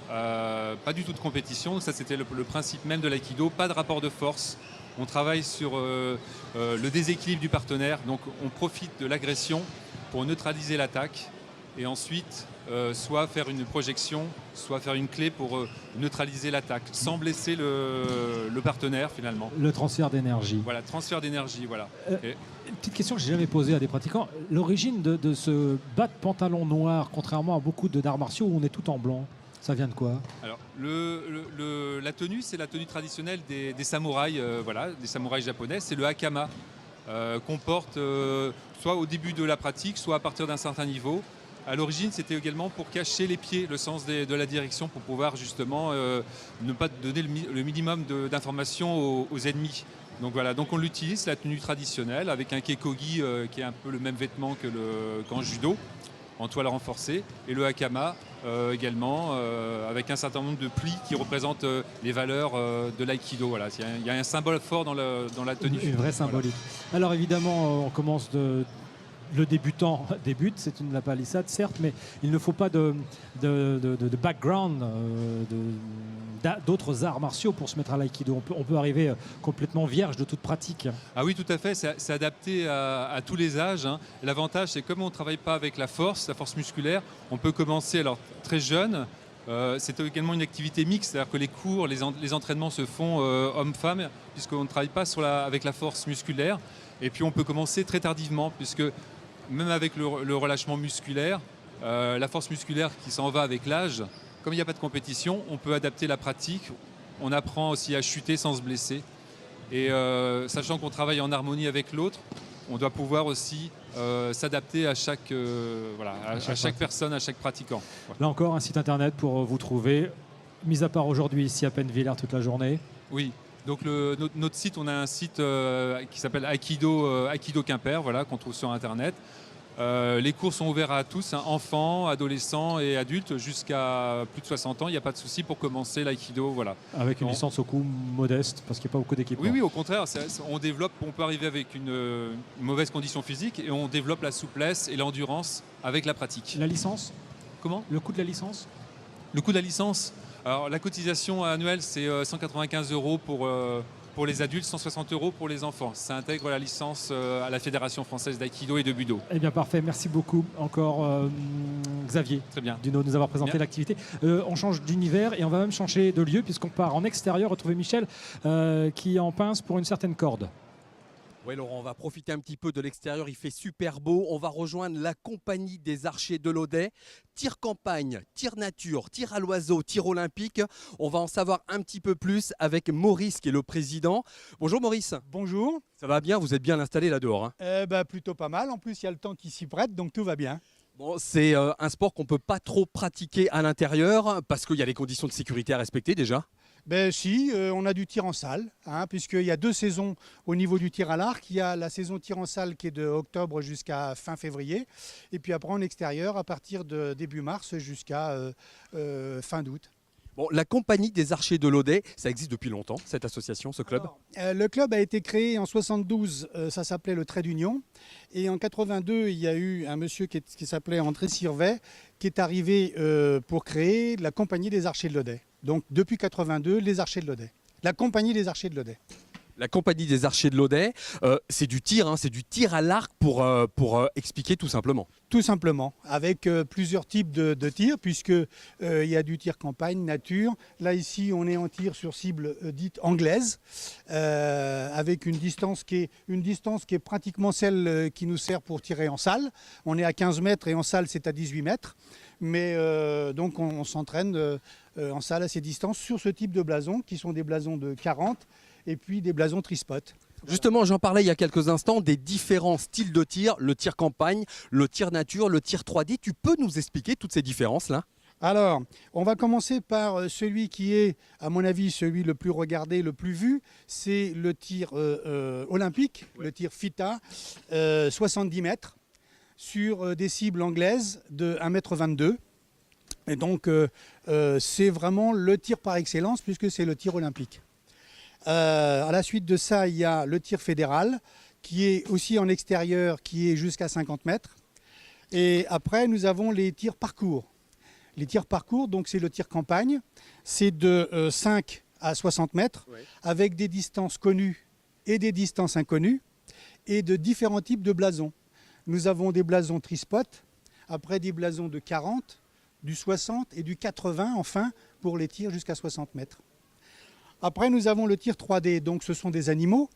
pas du tout de compétition. Donc ça, c'était le principe même de l'aïkido, pas de rapport de force. On travaille sur le déséquilibre du partenaire, donc on profite de l'agression pour neutraliser l'attaque et ensuite soit faire une projection, soit faire une clé pour neutraliser l'attaque sans blesser le partenaire finalement. Le transfert d'énergie. Voilà, transfert d'énergie, voilà. Une petite question que j'ai jamais posée à des pratiquants. L'origine de ce bas de pantalon noir, contrairement à beaucoup d'arts martiaux où on est tout en blanc, ça vient de quoi? Alors, la tenue, c'est la tenue traditionnelle des samouraïs, voilà, des samouraïs japonais, c'est le hakama. Qu'on porte soit au début de la pratique, soit à partir d'un certain niveau. À l'origine, c'était également pour cacher les pieds, le sens de la direction, pour pouvoir justement ne pas donner le minimum d'informations aux ennemis. Donc voilà, donc on l'utilise, la tenue traditionnelle, avec un kekogi qui est un peu le même vêtement qu'en judo, en toile renforcée, et le hakama également, avec un certain nombre de plis qui représentent les valeurs de l'aïkido. Voilà. Il y a un symbole fort dans la tenue. Une vraie symbolique. Voilà. Alors évidemment, on commence le débutant débute, c'est une la palissade certes, mais il ne faut pas de background, d'autres arts martiaux pour se mettre à l'aïkido. On peut arriver complètement vierge de toute pratique. Ah oui, tout à fait, c'est adapté à tous les âges, hein. L'avantage, c'est comme on ne travaille pas avec la force musculaire, on peut commencer alors très jeune. C'est également une activité mixte, c'est-à-dire que les cours, les entraînements se font hommes-femmes, puisqu'on ne travaille pas avec la force musculaire. Et puis on peut commencer très tardivement, puisque même avec le relâchement musculaire, la force musculaire qui s'en va avec l'âge, comme il n'y a pas de compétition, on peut adapter la pratique. On apprend aussi à chuter sans se blesser. Et sachant qu'on travaille en harmonie avec l'autre, on doit pouvoir aussi s'adapter à chaque personne, à chaque pratiquant. Voilà. Là encore, un site internet pour vous trouver, mis à part aujourd'hui ici à Pennevillers toute la journée. Oui. Donc notre site, on a un site qui s'appelle Aikido Quimper, voilà, qu'on trouve sur internet. Les cours sont ouverts à tous, hein, enfants, adolescents et adultes jusqu'à plus de 60 ans. Il n'y a pas de souci pour commencer l'aïkido. Voilà. Avec une licence au coût modeste, parce qu'il n'y a pas beaucoup d'équipements. Oui, au contraire. On peut arriver avec une mauvaise condition physique et on développe la souplesse et l'endurance avec la pratique. La licence ? Comment ? Le coût de la licence ? Le coût de la licence ? Alors, la cotisation annuelle, c'est 195 € pour les adultes, 160 € pour les enfants. Ça intègre la licence à la Fédération française d'aïkido et de budo. Eh bien, parfait. Merci beaucoup encore, Xavier. Très bien. De nous avoir présenté l'activité. On change d'univers et on va même changer de lieu puisqu'on part en extérieur retrouver Michel qui en pince pour une certaine corde. Oui Laurent, on va profiter un petit peu de l'extérieur, il fait super beau. On va rejoindre la compagnie des archers de l'Audet. Tir campagne, tir nature, tir à l'oiseau, tir olympique. On va en savoir un petit peu plus avec Maurice qui est le président. Bonjour Maurice. Bonjour. Ça va bien, vous êtes bien installé là dehors, hein? Plutôt pas mal, en plus il y a le temps qui s'y prête, donc tout va bien. Bon, c'est un sport qu'on ne peut pas trop pratiquer à l'intérieur parce qu'il y a les conditions de sécurité à respecter déjà. Si, on a du tir en salle, hein, puisqu'il y a 2 saisons au niveau du tir à l'arc. Il y a la saison tir en salle qui est de octobre jusqu'à fin février. Et puis après en extérieur à partir de début mars jusqu'à fin d'août. Bon, la compagnie des archers de l'Audet, ça existe depuis longtemps, cette association, ce club? Le club a été créé en 72, ça s'appelait le Trait d'Union. Et en 82, il y a eu un monsieur qui s'appelait André Sirvet, qui est arrivé pour créer la compagnie des archers de l'Audet. Donc depuis 82, les archers de l'Audet. La compagnie des archers de l'Audet. La compagnie des archers de l'Audet, c'est du tir, hein, c'est du tir à l'arc pour expliquer tout simplement. Tout simplement, avec plusieurs types de tirs, puisqu'il y a du tir campagne, nature. Là ici, on est en tir sur cible dite anglaise, avec une distance qui est pratiquement celle qui nous sert pour tirer en salle. On est à 15 mètres et en salle c'est à 18 mètres. Mais donc on s'entraîne en salle à ces distances sur ce type de blasons, qui sont des blasons de 40 et puis des blasons trispot. Justement, j'en parlais il y a quelques instants des différents styles de tir, le tir campagne, le tir nature, le tir 3D. Tu peux nous expliquer toutes ces différences-là ? Alors, on va commencer par celui qui est, à mon avis, celui le plus regardé, le plus vu. C'est le tir olympique, le tir FITA, 70 mètres, sur des cibles anglaises de 1,22 m. Et donc, c'est vraiment le tir par excellence, puisque c'est le tir olympique. À la suite de ça, il y a le tir fédéral, qui est aussi en extérieur, qui est jusqu'à 50 mètres. Et après, nous avons les tirs parcours. Les tirs parcours, donc c'est le tir campagne, c'est de 5 à 60 mètres, avec des distances connues et des distances inconnues, et de différents types de blasons. Nous avons des blasons trispot, après des blasons de 40, du 60 et du 80, enfin, pour les tirs jusqu'à 60 mètres. Après, nous avons le tir 3D, donc ce sont des animaux.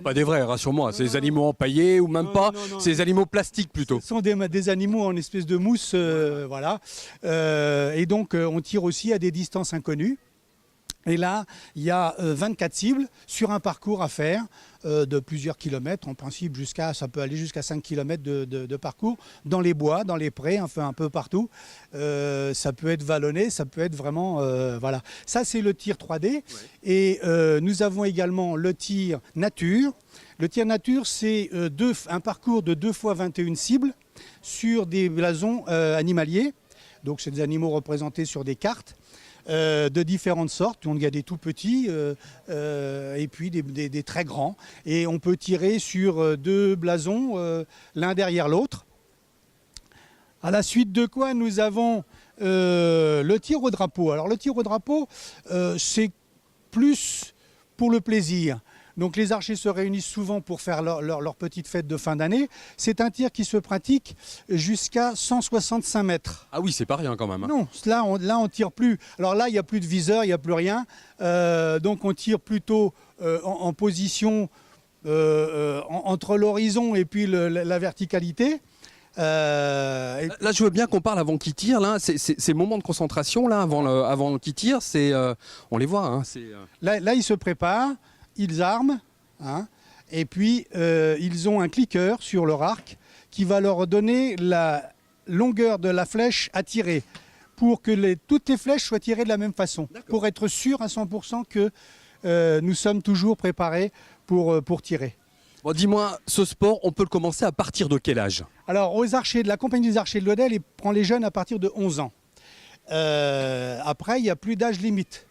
Pas des vrais, rassure-moi, c'est des animaux empaillés ou même pas, c'est des animaux plastiques plutôt. Ce sont des animaux en espèce de mousse, voilà. Et donc, on tire aussi à des distances inconnues. Et là, il y a 24 cibles sur un parcours à faire de plusieurs kilomètres, en principe ça peut aller jusqu'à 5 km de parcours, dans les bois, dans les prés, enfin un peu partout. Ça peut être vallonné, ça peut être vraiment... voilà. Ça, c'est le tir 3D. Et nous avons également le tir nature. Le tir nature, c'est un parcours de 2 fois 21 cibles sur des blasons animaliers. Donc, c'est des animaux représentés sur des cartes. de différentes sortes. Donc, il y a des tout petits et puis des très grands. Et on peut tirer sur 2 blasons, l'un derrière l'autre. À la suite de quoi nous avons le tir au drapeau. Alors le tir au drapeau, c'est plus pour le plaisir. Donc les archers se réunissent souvent pour faire leur petite fête de fin d'année. C'est un tir qui se pratique jusqu'à 165 mètres. Ah oui, c'est pas rien quand même. Hein. Non, là on tire plus. Alors là, il n'y a plus de viseur, il n'y a plus rien. Donc on tire plutôt en position entre l'horizon et puis la verticalité. Là, je veux bien qu'on parle avant qu'ils tirent. Là, ces moments de concentration là, avant qu'ils tirent, on les voit. Hein, là, ils se préparent, ils arment, hein, et puis ils ont un cliqueur sur leur arc qui va leur donner la longueur de la flèche à tirer pour que toutes les flèches soient tirées de la même façon, pour être sûr à 100% que nous sommes toujours préparés pour tirer. Bon, dis-moi, ce sport, on peut le commencer à partir de quel âge? Alors, la compagnie des archers de l'Odelle prend les jeunes à partir de 11 ans. Après, il n'y a plus d'âge limite.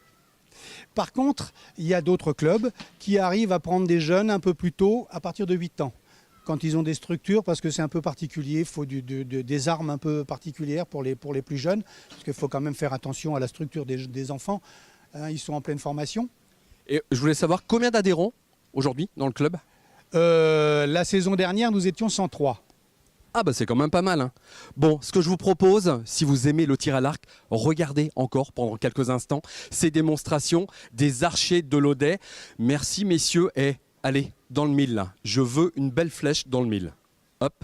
Par contre, il y a d'autres clubs qui arrivent à prendre des jeunes un peu plus tôt, à partir de 8 ans. Quand ils ont des structures, parce que c'est un peu particulier, il faut des armes un peu particulières pour les plus jeunes, parce qu'il faut quand même faire attention à la structure des enfants. Hein, ils sont en pleine formation. Et je voulais savoir combien d'adhérents aujourd'hui dans le club? La saison dernière, nous étions 103. Ah bah c'est quand même pas mal. Hein. Bon, ce que je vous propose, si vous aimez le tir à l'arc, regardez encore pendant quelques instants ces démonstrations des archers de l'Audet. Merci messieurs. Et allez, dans le mille là. Je veux une belle flèche dans le mille. Hop.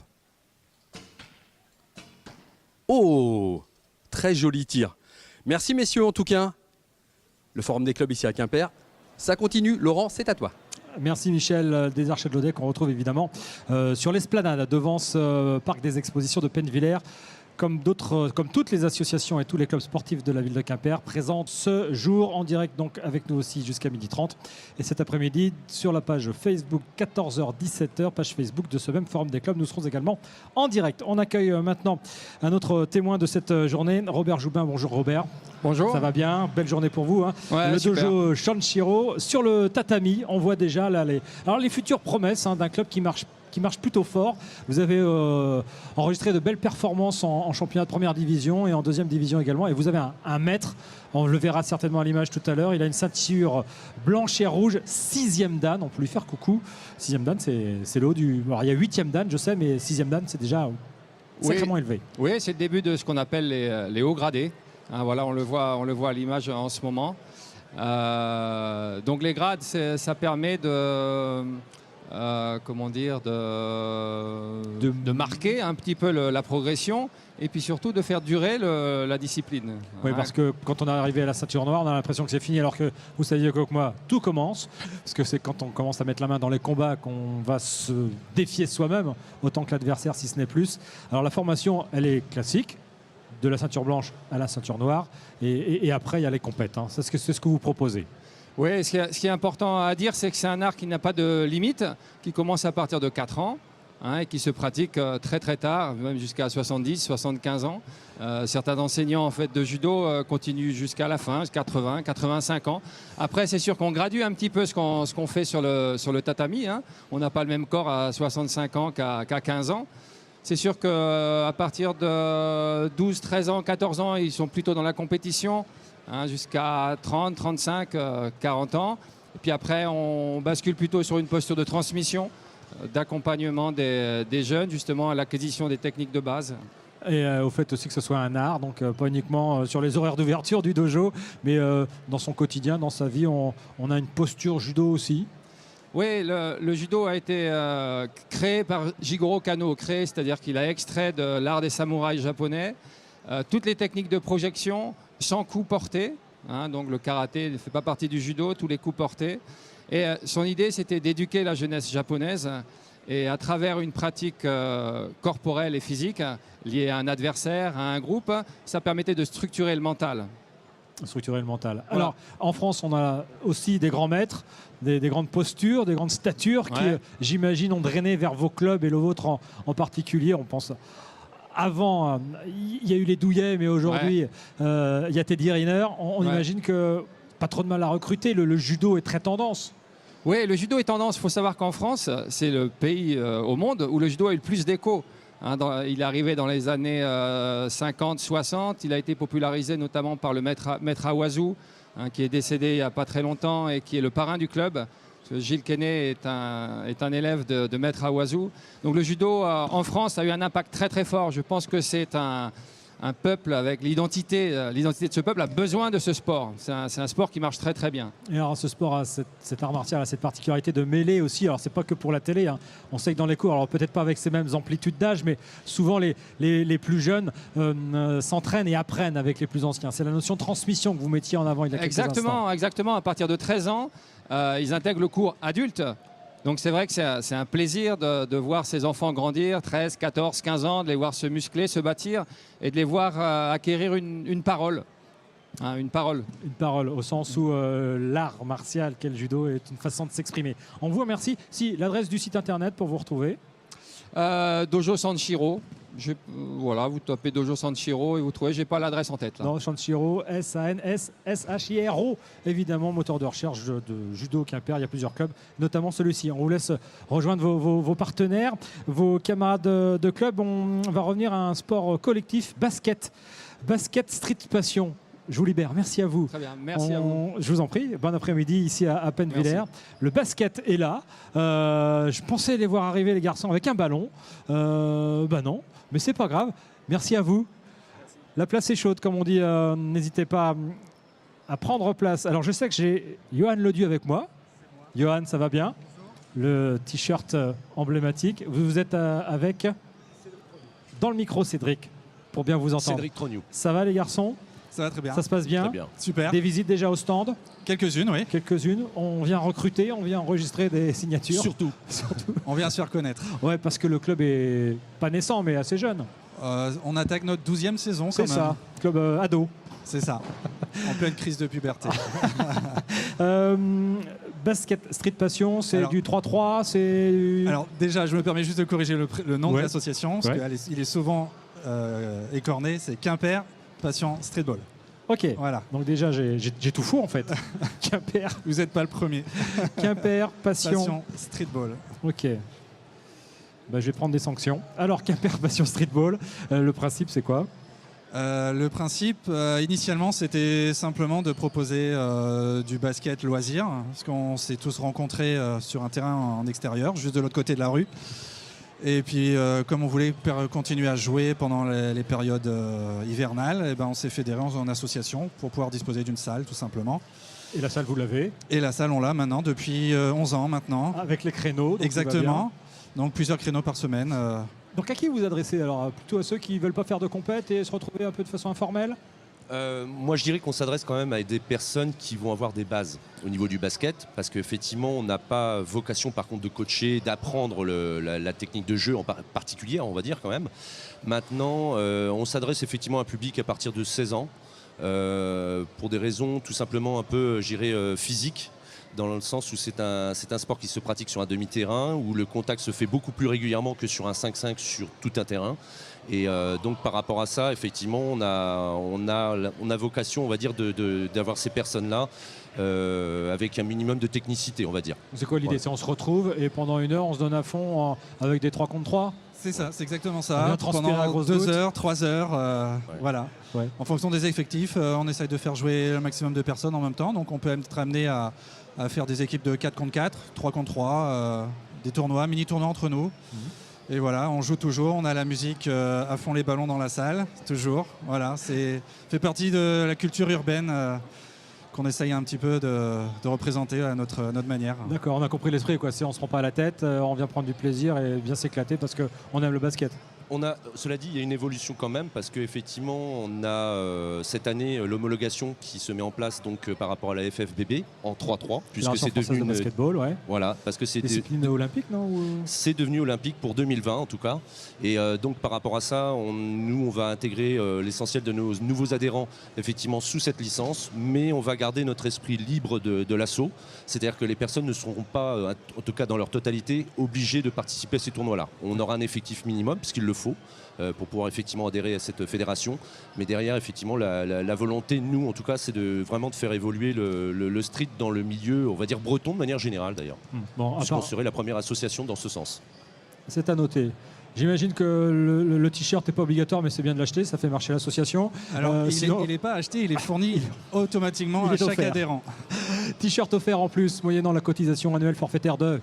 Oh, très joli tir. Merci messieurs en tout cas. Le forum des clubs ici à Quimper, ça continue. Laurent, c'est à toi. Merci Michel des Archers de l'Audet qu'on retrouve évidemment sur l'esplanade devant ce parc des expositions de Pennevillers. Comme toutes les associations et tous les clubs sportifs de la ville de Quimper, présentent ce jour en direct donc avec nous aussi jusqu'à 12h30. Et cet après-midi, sur la page Facebook 14h-17h, page Facebook de ce même forum des clubs, nous serons également en direct. On accueille maintenant un autre témoin de cette journée, Robert Joubin. Bonjour Robert. Bonjour. Ça va bien? Belle journée pour vous. Hein. Ouais, le super. dojo Shanshiro. Sur le tatami, on voit déjà là, les futures promesses d'un club qui marche plutôt fort. Vous avez enregistré de belles performances en championnat de première division et en deuxième division également. Et vous avez un maître, on le verra certainement à l'image tout à l'heure. Il a une ceinture blanche et rouge, 6e dan. On peut lui faire coucou. 6e dan, c'est le haut du... Alors, il y a 8e dan, je sais, mais 6e dan, c'est déjà sacrément élevé. Oui, c'est le début de ce qu'on appelle les hauts gradés. Hein, voilà, on le voit à l'image en ce moment. Donc les grades, ça permet de marquer un petit peu la progression et puis surtout de faire durer la discipline. Oui, parce que quand on est arrivé à la ceinture noire, on a l'impression que c'est fini, alors que vous saviez que moi, tout commence. Parce que c'est quand on commence à mettre la main dans les combats qu'on va se défier soi-même, autant que l'adversaire, si ce n'est plus. Alors la formation, elle est classique, de la ceinture blanche à la ceinture noire, et après, il y a les compètes. Hein. C'est ce que vous proposez. Oui, ce qui est important à dire, c'est que c'est un art qui n'a pas de limite, qui commence à partir de 4 ans et qui se pratique très très tard, même jusqu'à 70, 75 ans. Certains enseignants en fait, de judo continuent jusqu'à la fin, 80, 85 ans. Après, c'est sûr qu'on gradue un petit peu ce qu'on fait sur le tatami. Hein. On n'a pas le même corps à 65 ans qu'à 15 ans. C'est sûr qu'à partir de 12, 13 ans, 14 ans, ils sont plutôt dans la compétition. Jusqu'à 30, 35, 40 ans. Et puis après, on bascule plutôt sur une posture de transmission, d'accompagnement des jeunes, justement, à l'acquisition des techniques de base. Et au fait aussi que ce soit un art, donc pas uniquement sur les horaires d'ouverture du dojo, mais dans son quotidien, dans sa vie, on a une posture judo aussi. Oui, le judo a été créé par Jigoro Kano, c'est-à-dire qu'il a extrait de l'art des samouraïs japonais toutes les techniques de projection, sans coups portés, donc le karaté ne fait pas partie du judo, tous les coups portés. Et son idée, c'était d'éduquer la jeunesse japonaise et à travers une pratique corporelle et physique liée à un adversaire, à un groupe, ça permettait de structurer le mental. Structurer le mental. Voilà. Alors, en France, on a aussi des grands maîtres, des grandes postures, des grandes statures qui, j'imagine, ont drainé vers vos clubs et le vôtre en particulier. On pense avant, il y a eu les Douillet, mais aujourd'hui, il y a Teddy Riner. On imagine que pas trop de mal à recruter. Le judo est très tendance. Oui, le judo est tendance. Il faut savoir qu'en France, c'est le pays au monde où le judo a eu le plus d'écho. Il est arrivé dans les années 50-60. Il a été popularisé notamment par le maître Awazu, qui est décédé il n'y a pas très longtemps et qui est le parrain du club. Gilles Quesnay est un élève de maître Awazu. Donc le judo en France a eu un impact très très fort. Je pense que c'est un peuple avec l'identité de ce peuple a besoin de ce sport. C'est un sport qui marche très très bien. Et alors ce sport, cet art martial a cette particularité de mêler aussi. Alors c'est pas que pour la télé. On sait que dans les cours, alors peut-être pas avec ces mêmes amplitudes d'âge, mais souvent les plus jeunes s'entraînent et apprennent avec les plus anciens. C'est la notion de transmission que vous mettiez en avant il y a quelques instants. Exactement. À partir de 13 ans, ils intègrent le cours adulte. Donc c'est vrai que c'est un plaisir de voir ces enfants grandir, 13, 14, 15 ans, de les voir se muscler, se bâtir et de les voir acquérir une parole. Une parole. Une parole, au sens où l'art martial qu'est le judo est une façon de s'exprimer. On vous remercie. Si, l'adresse du site internet pour vous retrouver. Dojo Sanshiro. Voilà, vous tapez Dojo Sanshiro et vous trouvez. J'ai pas l'adresse en tête. Là. Non, Sanshiro, S-A-N-S-S-H-I-R-O. Évidemment, moteur de recherche de judo Quimper. Il y a plusieurs clubs, notamment celui-ci. On vous laisse rejoindre vos partenaires, vos camarades de club. On va revenir à un sport collectif, basket. Basket Street Passion. Je vous libère. Merci à vous. Très bien. Merci à vous. Je vous en prie. Bon après-midi ici à Pennevillers. Le basket est là. Je pensais les voir arriver, les garçons, avec un ballon. Non. Mais c'est pas grave. Merci à vous. La place est chaude, comme on dit. N'hésitez pas à prendre place. Alors, je sais que j'ai Johan Ledieu avec moi. Johan, ça va bien? Le t-shirt emblématique. Vous êtes avec, dans le micro, Cédric, pour bien vous entendre. Cédric Trognou. Ça va, les garçons? Ça va très bien. Ça se passe bien? Très bien. Super. Des visites déjà au stand? Quelques-unes, oui. Quelques-unes. On vient recruter, on vient enregistrer des signatures. Surtout. On vient se faire connaître. Ouais, parce que le club est pas naissant, mais assez jeune. On attaque notre 12e saison quand même. C'est ça, club ado. C'est ça, en pleine crise de puberté. Basket Street Passion, c'est du 3-3, c'est... Alors déjà, je me permets juste de corriger le nom de l'association, parce Ouais. qu'il est souvent écorné, c'est Quimper Passion Streetball. Ok, voilà. Donc déjà j'ai tout faux en fait. Quimper. Vous n'êtes pas le premier. Quimper Passion Streetball. Ok. Bah, je vais prendre des sanctions. Alors Quimper Passion Streetball, le principe c'est quoi? Le principe, initialement, c'était simplement de proposer du basket loisir, parce qu'on s'est tous rencontrés sur un terrain en extérieur, juste de l'autre côté de la rue. Et puis, comme on voulait continuer à jouer pendant les périodes hivernales, on s'est fédéré en association pour pouvoir disposer d'une salle, tout simplement. Et la salle, vous l'avez? Et la salle, on l'a maintenant depuis 11 ans maintenant. Avec les créneaux. Exactement. Donc plusieurs créneaux par semaine. Donc à qui vous adressez alors? Plutôt à ceux qui ne veulent pas faire de compète et se retrouver un peu de façon informelle? Moi, je dirais qu'on s'adresse quand même à des personnes qui vont avoir des bases au niveau du basket, parce qu'effectivement, on n'a pas vocation, par contre, de coacher, d'apprendre la technique de jeu en particulier, on va dire quand même. Maintenant, on s'adresse effectivement à un public à partir de 16 ans, pour des raisons tout simplement un peu, je dirais, physiques, dans le sens où c'est un sport qui se pratique sur un demi-terrain, où le contact se fait beaucoup plus régulièrement que sur un 5-5 sur tout un terrain. Et donc par rapport à ça, effectivement, on a vocation, on va dire, d'avoir ces personnes-là avec un minimum de technicité, on va dire. C'est quoi l'idée? Voilà. C'est on se retrouve et pendant 1 heure, on se donne à fond avec des 3 contre 3? C'est ça, c'est exactement On ça. vient transpirer à Pendant grosse 2 goutte. heures, 3 heures, voilà. Ouais. En fonction des effectifs, on essaye de faire jouer le maximum de personnes en même temps. Donc on peut être amené à faire des équipes de 4 contre 4, 3 contre 3, des tournois, mini-tournois entre nous. Et voilà, on joue toujours, on a la musique à fond les ballons dans la salle, toujours. Voilà, c'est fait partie de la culture urbaine qu'on essaye un petit peu de représenter à notre manière. D'accord, on a compris l'esprit, quoi. On ne se prend pas la tête, on vient prendre du plaisir et bien s'éclater parce qu'on aime le basket. Cela dit, il y a une évolution quand même, parce qu'effectivement, on a cette année l'homologation qui se met en place donc, par rapport à la FFBB en 3-3, puisque c'est devenu de basketball, ouais. Voilà, parce que c'est discipline olympique, non? C'est devenu olympique pour 2020 en tout cas. Et donc par rapport à ça, nous on va intégrer l'essentiel de nos nouveaux adhérents effectivement sous cette licence, mais on va garder notre esprit libre de l'assaut. C'est-à-dire que les personnes ne seront pas, en tout cas dans leur totalité, obligées de participer à ces tournois-là. On aura un effectif minimum, puisqu'ils le faut pour pouvoir effectivement adhérer à cette fédération. Mais derrière, effectivement, la volonté, nous en tout cas, c'est vraiment de faire évoluer le street dans le milieu, on va dire breton de manière générale d'ailleurs. Bon, puisqu'on serait la première association dans ce sens. C'est à noter. J'imagine que le t-shirt n'est pas obligatoire, mais c'est bien de l'acheter, ça fait marcher l'association. Alors, il n'est pas acheté, il est fourni automatiquement à chaque adhérent. T-shirt offert en plus, moyennant la cotisation annuelle forfaitaire de...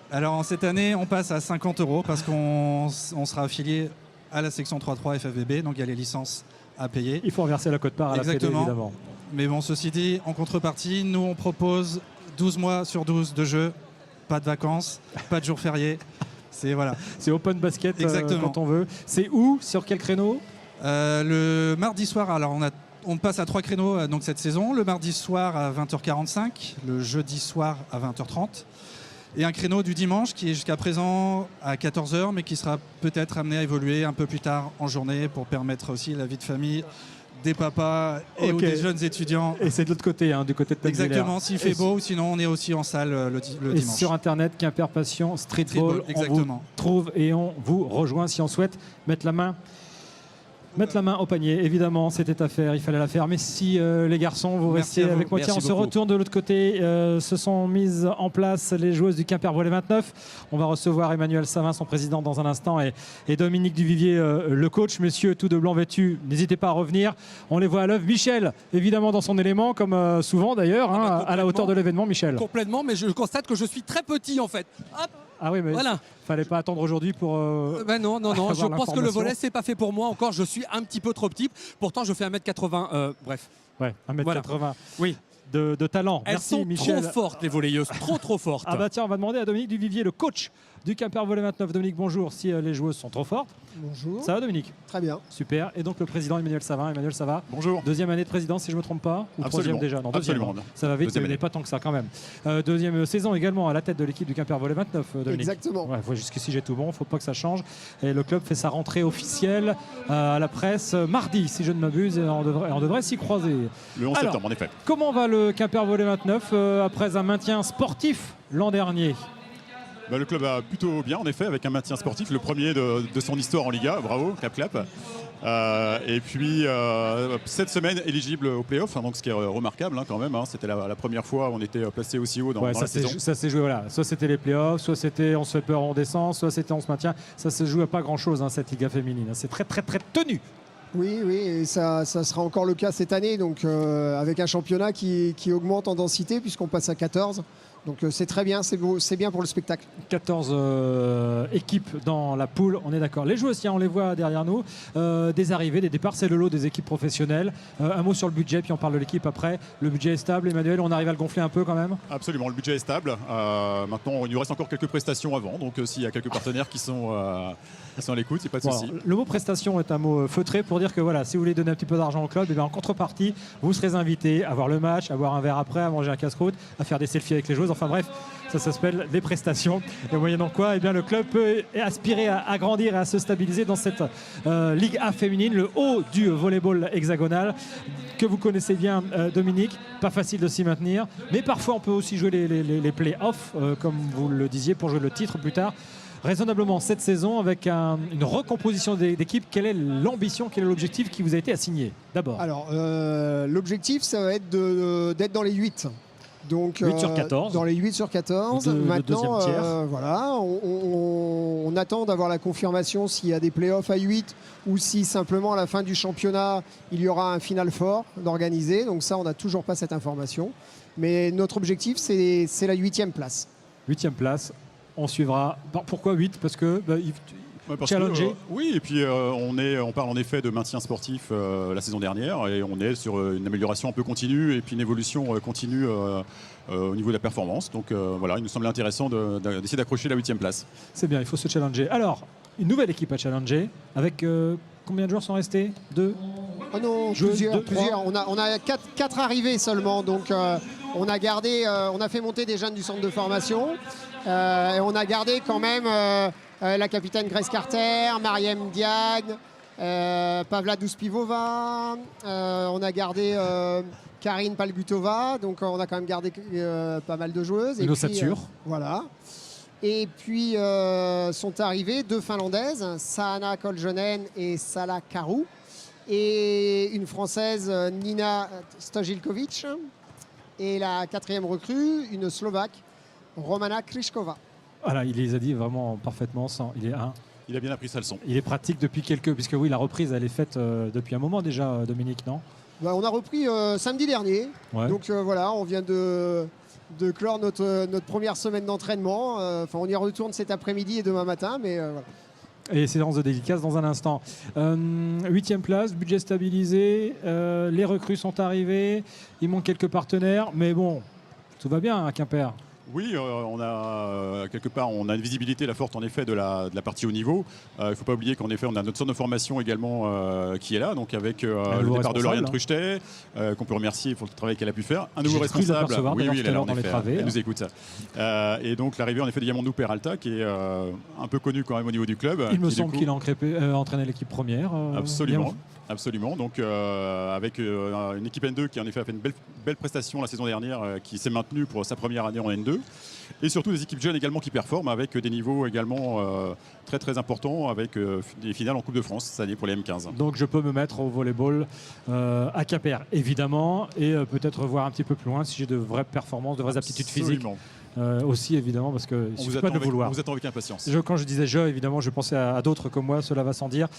Alors, cette année, on passe à 50 € parce qu'on sera affilié à la section 3.3 FFVB, donc il y a les licences à payer. Il faut reverser la quote-part à la Fédé, évidemment. Mais bon, ceci dit, en contrepartie, nous, on propose 12 mois sur 12 de jeux, pas de vacances, pas de jours fériés. Voilà. C'est open basket quand on veut. C'est où? Sur quel créneau? Le mardi soir, alors on passe à 3 créneaux donc cette saison. Le mardi soir à 20h45, le jeudi soir à 20h30. Et un créneau du dimanche qui est jusqu'à présent à 14h, mais qui sera peut-être amené à évoluer un peu plus tard en journée pour permettre aussi la vie de famille des papas et ou des jeunes étudiants. Et c'est de l'autre côté, du côté de Penn-Villers. Exactement, s'il fait beau, sinon on est aussi en salle le dimanche. Sur internet, Quimper Passion, Streetball, exactement. On vous trouve et on vous rejoint si on souhaite mettre la main au panier. Évidemment, c'était à faire, il fallait la faire. Mais si les garçons, vous restez avec moi, tiens, on se retourne de l'autre côté. Se sont mises en place les joueuses du Quimper Volley 29. On va recevoir Emmanuel Savin, son président, dans un instant, et Dominique Duvivier, le coach. Messieurs, tout de blanc vêtus, n'hésitez pas à revenir. On les voit à l'œuvre. Michel, évidemment, dans son élément, comme souvent d'ailleurs, à la hauteur de l'événement, Michel. Complètement, mais je constate que je suis très petit en fait. Hop. Ah oui, mais voilà. Fallait pas attendre aujourd'hui pour. Non, je pense que le volley, c'est pas fait pour moi encore. Je suis un petit peu trop petit. Pourtant, je fais 1m80. Bref. Ouais, 1m80. Voilà. Oui. De talent. Elles Merci, sont Michel. trop fortes, les volleyeuses. Trop fortes. Ah bah tiens, on va demander à Dominique Duvivier, le coach du Quimper Volley 29. Dominique, bonjour. Si les joueuses sont trop fortes. Bonjour. Ça va, Dominique? Très bien. Super. Et donc le président Emmanuel Savin. Emmanuel, ça va? Bonjour. Deuxième année de présidence, si je ne me trompe pas? Ou troisième déjà? Non, deuxième. Absolument. Ça va vite, mais pas tant que ça quand même. Deuxième saison également à la tête de l'équipe du Quimper Volley 29, Dominique. Exactement. Ouais, jusqu'ici, j'ai tout bon. Il ne faut pas que ça change. Et le club fait sa rentrée officielle à la presse mardi, si je ne m'abuse. Et on devrait s'y croiser. Le 11 septembre, en effet. Comment va le Quimper Volley 29 après un maintien sportif l'an dernier? Le club va plutôt bien, en effet, avec un maintien sportif, le premier de son histoire en Liga. Bravo, clap. Et puis, cette semaine, éligible aux playoffs, donc ce qui est remarquable quand même. C'était la première fois où on était placé aussi haut dans la saison. Ça s'est joué, voilà. Soit c'était les playoffs, soit c'était on se fait peur, on descend, soit c'était on se maintient. Ça se joue à pas grand-chose, cette Liga féminine. C'est très tenu. Oui, et ça sera encore le cas cette année, donc avec un championnat qui augmente en densité puisqu'on passe à 14. Donc c'est très bien, c'est bien pour le spectacle. 14 équipes dans la poule, on est d'accord. Les joueurs, on les voit derrière nous. Des arrivées, des départs, c'est le lot des équipes professionnelles. Un mot sur le budget, puis on parle de l'équipe après. Le budget est stable, Emmanuel, on arrive à le gonfler un peu quand même? Absolument, le budget est stable. Maintenant, il nous reste encore quelques prestations avant. Donc s'il y a quelques partenaires qui sont à l'écoute, il n'y a pas de souci. Le mot prestation est un mot feutré pour dire que voilà, si vous voulez donner un petit peu d'argent au club, et bien en contrepartie, vous serez invité à voir le match, à boire un verre après, à manger un casse-croûte, à faire des selfies avec les joueuses. Enfin bref, ça s'appelle des prestations. Et moyennant quoi, eh bien, le club peut aspirer à grandir et à se stabiliser dans cette Ligue A féminine, le haut du volleyball hexagonal que vous connaissez bien, Dominique. Pas facile de s'y maintenir, mais parfois on peut aussi jouer les play-offs, comme vous le disiez, pour jouer le titre plus tard. Raisonnablement cette saison avec une recomposition d'équipe. Quelle est l'ambition, quel est l'objectif qui vous a été assigné d'abord? Alors l'objectif, ça va être d'être dans les 8. Donc, 8 sur 14. Dans les 8 sur 14. Maintenant, voilà, on attend d'avoir la confirmation s'il y a des playoffs à 8 ou si simplement à la fin du championnat, il y aura un final fort d'organiser. Donc ça, on n'a toujours pas cette information. Mais notre objectif, c'est la 8e place. 8e place, on suivra. Pourquoi 8? Parce que... challenger. Oui, et puis on parle en effet de maintien sportif la saison dernière et on est sur une amélioration un peu continue et puis une évolution continue au niveau de la performance. Donc voilà, il nous semble intéressant d'essayer d'accrocher la 8e place. C'est bien, il faut se challenger. Alors, une nouvelle équipe à challenger avec combien de joueurs sont restés? 2? Oh non, plusieurs. On a 4 arrivées seulement. Donc on a gardé, on a fait monter des jeunes du centre de formation et on a gardé quand même la capitaine Grace Carter, Mariem Diagne, Pavla Douspivova, on a gardé Karine Palgutova, donc on a quand même gardé pas mal de joueuses. Et nos Satsur. Voilà. Et puis sont arrivées 2 Finlandaises, Saana Koljonen et Sala Karu, et une Française, Nina Stojilkovic, et la 4e recrue, une Slovaque, Romana Krišková. Voilà, il les a dit vraiment parfaitement. Il a bien appris sa leçon. Il est pratique depuis puisque oui, la reprise elle est faite depuis un moment déjà, Dominique, non? On a repris samedi dernier, donc voilà, on vient de clore notre première semaine d'entraînement. On y retourne cet après-midi et demain matin, mais voilà. Et séance de dédicace dans un instant. 8e place, budget stabilisé, les recrues sont arrivées, il manque quelques partenaires, mais bon, tout va bien à Quimper. Oui, on a quelque part une visibilité la forte en effet de la partie haut niveau. Il ne faut pas oublier qu'en effet on a notre centre de formation également qui est là, donc avec le départ de Lauriane Truchetet, qu'on peut remercier pour le travail qu'elle a pu faire. Un nouveau responsable, oui, elle est là en effet, elle nous écoute. Et donc l'arrivée en effet de Yamandou Peralta qui est un peu connu quand même au niveau du club. Il me semble qu'il a entraîné l'équipe première. Absolument. Absolument, donc avec une équipe N2 qui en effet a fait une belle prestation la saison dernière, qui s'est maintenue pour sa première année en N2, et surtout des équipes jeunes également qui performent avec des niveaux également très très importants, avec des finales en Coupe de France cette année pour les M15. Donc je peux me mettre au volleyball à Quimper évidemment, et peut-être voir un petit peu plus loin si j'ai de vraies performances, de vraies aptitudes physiques. Aussi évidemment, parce que il suffit pas de le vouloir. On vous attend avec impatience. Quand je disais évidemment, je pensais à d'autres comme moi, cela va sans dire.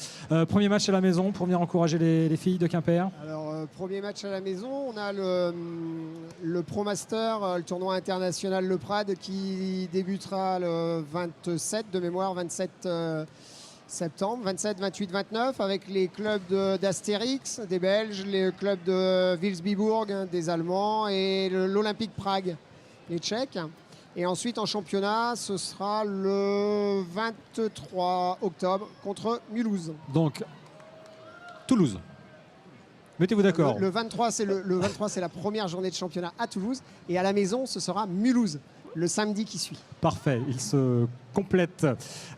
Premier match à la maison pour venir encourager les filles de Quimper. Alors premier match à la maison, on a le ProMaster, le tournoi international Le Prade, qui débutera le 27 de mémoire, 27 septembre, 27, 28, 29, avec les clubs d'Astérix, des Belges, les clubs de Wilsbiburg, des Allemands, et l'Olympique Prague, les Tchèques. Et ensuite, en championnat, ce sera le 23 octobre contre Mulhouse. Donc, Toulouse. Mettez-vous d'accord. Le 23, c'est la première journée de championnat à Toulouse. Et à la maison, ce sera Mulhouse, le samedi qui suit. Parfait, il se complète.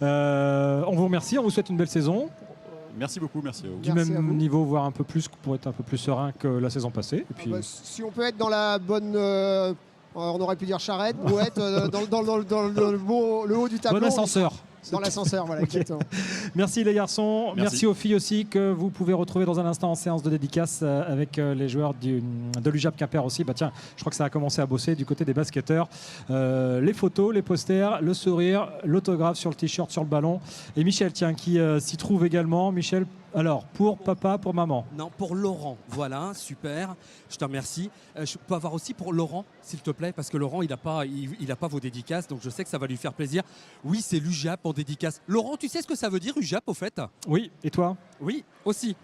On vous remercie, on vous souhaite une belle saison. Merci beaucoup, merci. Du même niveau, voire un peu plus, pour être un peu plus serein que la saison passée. Et puis... si on peut être dans la bonne... on aurait pu dire charrette, ou être dans le haut du tableau. Bon ascenseur. Dans l'ascenseur, voilà, okay. Exactement. Merci les garçons, merci aux filles aussi, que vous pouvez retrouver dans un instant en séance de dédicace avec les joueurs de l'UJAP Quimper aussi. Tiens, je crois que ça a commencé à bosser du côté des basketteurs. Les photos, les posters, le sourire, l'autographe sur le t-shirt, sur le ballon. Et Michel, tiens, qui s'y trouve également. Michel, alors, pour papa, pour maman? Non, pour Laurent. Voilà, super. Je te remercie. Je peux avoir aussi pour Laurent, s'il te plaît, parce que Laurent, il n'a pas vos dédicaces, donc je sais que ça va lui faire plaisir. Oui, c'est l'UJAP en dédicace. Laurent, tu sais ce que ça veut dire, UJAP, au fait? Oui, et toi? Oui, aussi.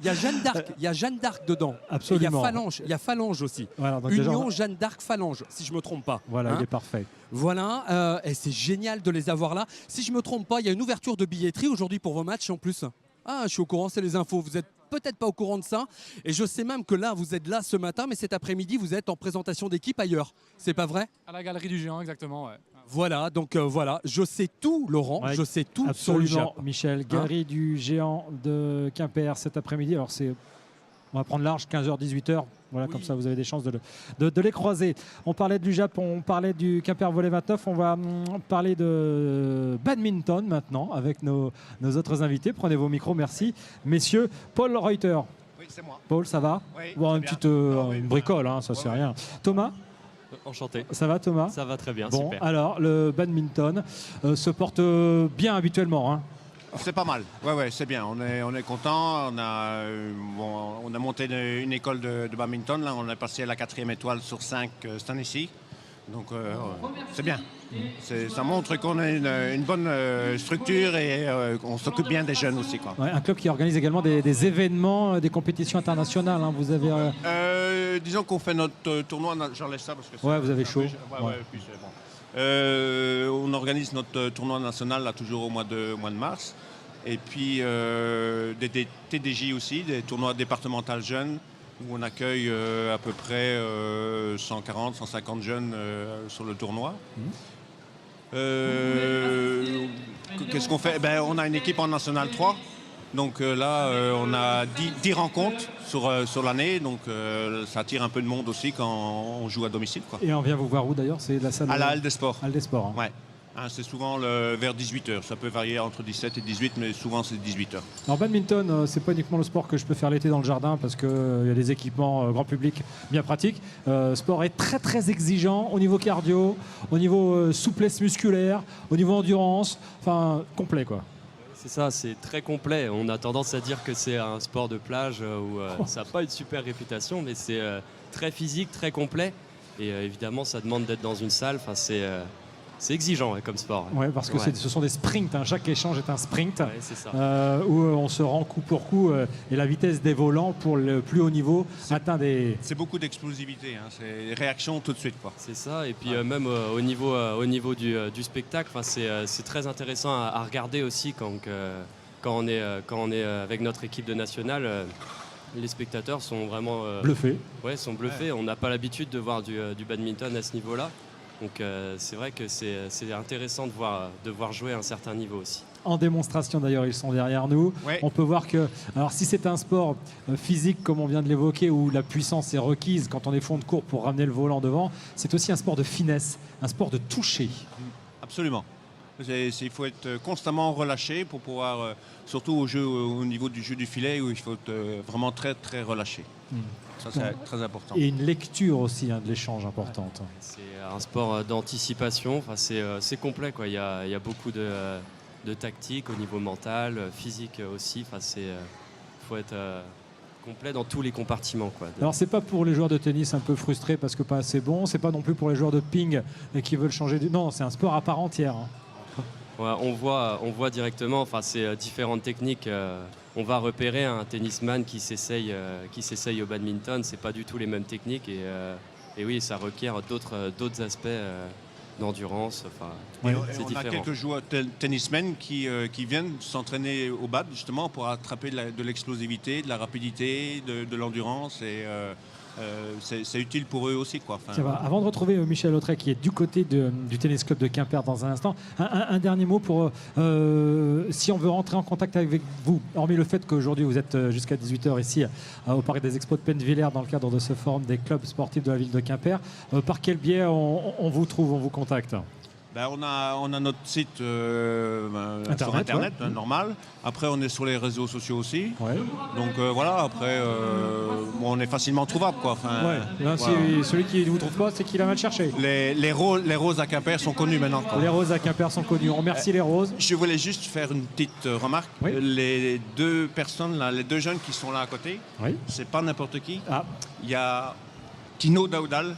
Il y a Jeanne d'Arc, il y a Jeanne d'Arc dedans. Absolument. Il y a Phalange aussi. Voilà, donc Union déjà... Jeanne d'Arc Phalange, si je ne me trompe pas. Voilà, il est parfait. Voilà, et c'est génial de les avoir là. Si je ne me trompe pas, il y a une ouverture de billetterie aujourd'hui pour vos matchs en plus. Ah, je suis au courant, c'est les infos. Vous êtes peut-être pas au courant de ça. Et je sais même que là, vous êtes là ce matin, mais cet après-midi, vous êtes en présentation d'équipe ailleurs. C'est pas vrai? À la Galerie du Géant, exactement, ouais. Voilà, donc voilà, je sais tout, Laurent, je sais tout. Absolument, Michel. Galerie du Géant de Quimper cet après-midi. Alors on va prendre large, 15h, 18h. Voilà, oui. Comme ça, vous avez des chances de les croiser. On parlait de l'UJAP, on parlait du Quimper Volley 29. On va parler de badminton maintenant avec nos autres invités. Prenez vos micros, merci. Messieurs, Paul Reuter. Oui, c'est moi. Paul, ça va? Oui, bon, une petite une bricole, hein, ça c'est rien. Thomas? Enchanté. Ça va, Thomas? Ça va très bien, bon, super. Alors, le badminton se porte bien habituellement, hein? C'est pas mal, ouais, c'est bien. On est content. On a monté une école de badminton. Là, on est passé à la 4e étoile sur 5 cette année-ci. Donc, c'est bien. Ça montre qu'on a une bonne structure et qu'on s'occupe bien des jeunes aussi, quoi. Ouais, un club qui organise également des événements, des compétitions internationales. Hein. Vous avez. Disons qu'on fait notre tournoi. J'enlève ça parce que. Ouais, vous avez chaud. Puis c'est bon. On organise notre tournoi national là, toujours au mois de mars. Et puis des TDJ aussi, des tournois départementaux jeunes, où on accueille à peu près 140, 150 jeunes sur le tournoi. Qu'est-ce qu'on fait? On a une équipe en National 3 Donc là, on a 10 rencontres sur l'année, donc ça attire un peu de monde aussi quand on joue à domicile, quoi. Et on vient vous voir où d'ailleurs? C'est la salle À la Halle des Sports. Halle des Sports. Ouais. Hein, c'est souvent vers 18h. Ça peut varier entre 17 et 18, mais souvent c'est 18h. Alors badminton, c'est pas uniquement le sport que je peux faire l'été dans le jardin parce qu'il y a des équipements grand public bien pratiques. Sport est très très exigeant au niveau cardio, au niveau souplesse musculaire, au niveau endurance, enfin complet quoi. C'est ça, c'est très complet. On a tendance à dire que c'est un sport de plage où ça n'a pas une super réputation, mais c'est très physique, très complet. Et évidemment, ça demande d'être dans une salle. Enfin, c'est exigeant comme sport. Ouais, parce que ce sont des sprints. Hein. Chaque échange est un sprint c'est ça. Où on se rend coup pour coup et la vitesse des volants pour le plus haut niveau atteint des. C'est beaucoup d'explosivité. Hein. C'est réaction tout de suite, quoi. C'est ça. Et puis même au niveau du spectacle, c'est très intéressant à regarder aussi quand on est avec notre équipe de nationale. Les spectateurs sont vraiment bluffés. Ouais, sont bluffés. On n'a pas l'habitude de voir du badminton à ce niveau-là. Donc c'est vrai que c'est intéressant de voir jouer à un certain niveau aussi. En démonstration d'ailleurs, ils sont derrière nous. Ouais. On peut voir que, alors si c'est un sport physique comme on vient de l'évoquer, où la puissance est requise quand on est fond de cours pour ramener le volant devant, c'est aussi un sport de finesse, un sport de toucher. Absolument. Il faut être constamment relâché pour pouvoir, surtout au niveau du jeu du filet, où il faut être vraiment très très relâché. Ça, c'est très important. Et une lecture aussi de l'échange importante. C'est un sport d'anticipation. Enfin, c'est complet, quoi. Il y a beaucoup de tactique au niveau mental, physique aussi. Enfin, faut être complet dans tous les compartiments, quoi. Alors c'est pas pour les joueurs de tennis un peu frustrés parce que pas assez bon. C'est pas non plus pour les joueurs de ping qui veulent changer. Non, c'est un sport à part entière. Ouais, on voit directement. Enfin, c'est différentes techniques. On va repérer un tennisman qui s'essaye au badminton. C'est pas du tout les mêmes techniques et oui, ça requiert d'autres aspects d'endurance. Enfin, c'est on différent. a quelques joueurs tennismen qui viennent s'entraîner au bad justement pour attraper de l'explosivité, de la rapidité, de l'endurance et c'est utile pour eux aussi, quoi. Enfin, ça va. Avant de retrouver Michel Autrey qui est du côté du tennis club de Quimper dans un instant, un dernier mot pour si on veut rentrer en contact avec vous, hormis le fait qu'aujourd'hui vous êtes jusqu'à 18h ici au Parc des Expos de Pennevillers dans le cadre de ce forum des clubs sportifs de la ville de Quimper, par quel biais on vous trouve, on vous contacte? on a notre site sur Internet, normal. Après, on est sur les réseaux sociaux aussi. Ouais. Donc voilà, après, on est facilement trouvable, quoi. Enfin, Là, voilà. Celui qui ne vous trouve pas, c'est qu'il a mal cherché. Les roses à Quimper sont connues maintenant, quoi. Les roses à Quimper sont connues. On remercie les roses. Je voulais juste faire une petite remarque. Oui. Les deux personnes, là, les deux jeunes qui sont là à côté, oui. C'est pas n'importe qui. Ah. Il y a Tino Daudal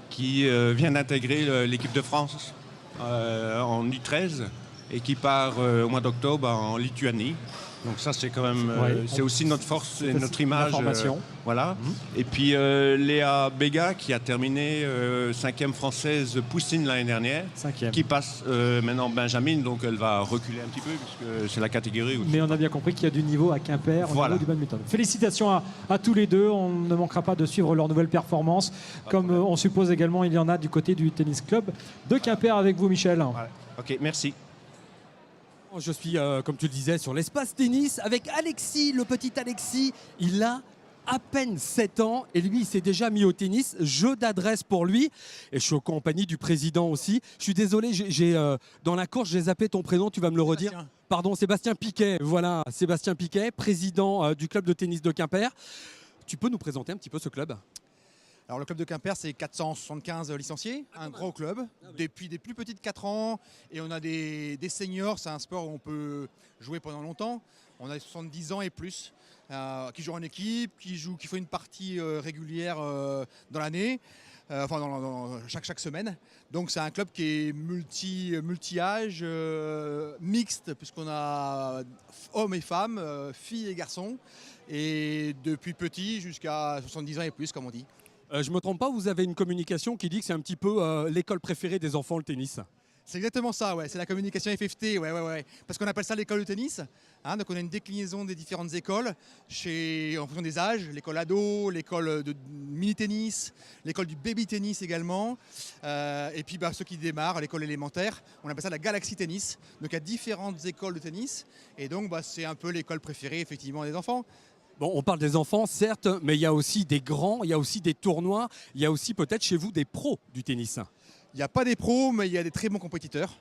qui vient d'intégrer l'équipe de France en U13 et qui part au mois d'octobre en Lituanie. Donc ça, c'est quand même, c'est aussi notre force et notre image. Voilà. Et puis Léa Béga qui a terminé 5e française Poussine l'année dernière, 5e. Qui passe maintenant Benjamin, donc elle va reculer un petit peu puisque c'est la catégorie. Mais on a bien compris qu'il y a du niveau à Quimper au niveau du badminton. Félicitations à tous les deux. On ne manquera pas de suivre leurs nouvelles performances. Comme on suppose également, il y en a du côté du tennis club de Quimper avec vous, Michel. Ouais. Ok, merci. Je suis, comme tu le disais, sur l'espace tennis avec Alexis, le petit Alexis. Il a à peine 7 ans et lui, il s'est déjà mis au tennis. Jeu d'adresse pour lui. Et je suis en compagnie du président aussi. Je suis désolé, dans la course, j'ai zappé ton prénom, tu vas me le redire. Pardon, Sébastien Piquet. Voilà, Sébastien Piquet, président du club de tennis de Quimper. Tu peux nous présenter un petit peu ce club ? Alors le club de Quimper, c'est 475 licenciés, un gros club, depuis des plus petits de 4 ans, et on a des seniors, c'est un sport où on peut jouer pendant longtemps. On a 70 ans et plus, qui jouent en équipe, qui font une partie régulière dans l'année, chaque semaine. Donc c'est un club qui est multi-âge, mixte, puisqu'on a hommes et femmes, filles et garçons, et depuis petit jusqu'à 70 ans et plus, comme on dit. Je ne me trompe pas, vous avez une communication qui dit que c'est un petit peu l'école préférée des enfants, le tennis. C'est exactement ça, ouais. C'est la communication FFT, ouais. Parce qu'on appelle ça l'école de tennis. Hein, donc on a une déclinaison des différentes écoles en fonction des âges. L'école ado, l'école de mini-tennis, l'école du baby-tennis également. Et puis ceux qui démarrent, l'école élémentaire, on appelle ça la Galaxy Tennis. Donc il y a différentes écoles de tennis. Et donc c'est un peu l'école préférée effectivement des enfants. Bon, on parle des enfants, certes, mais il y a aussi des grands, il y a aussi des tournois, il y a aussi peut-être chez vous des pros du tennis. Il n'y a pas des pros, mais il y a des très bons compétiteurs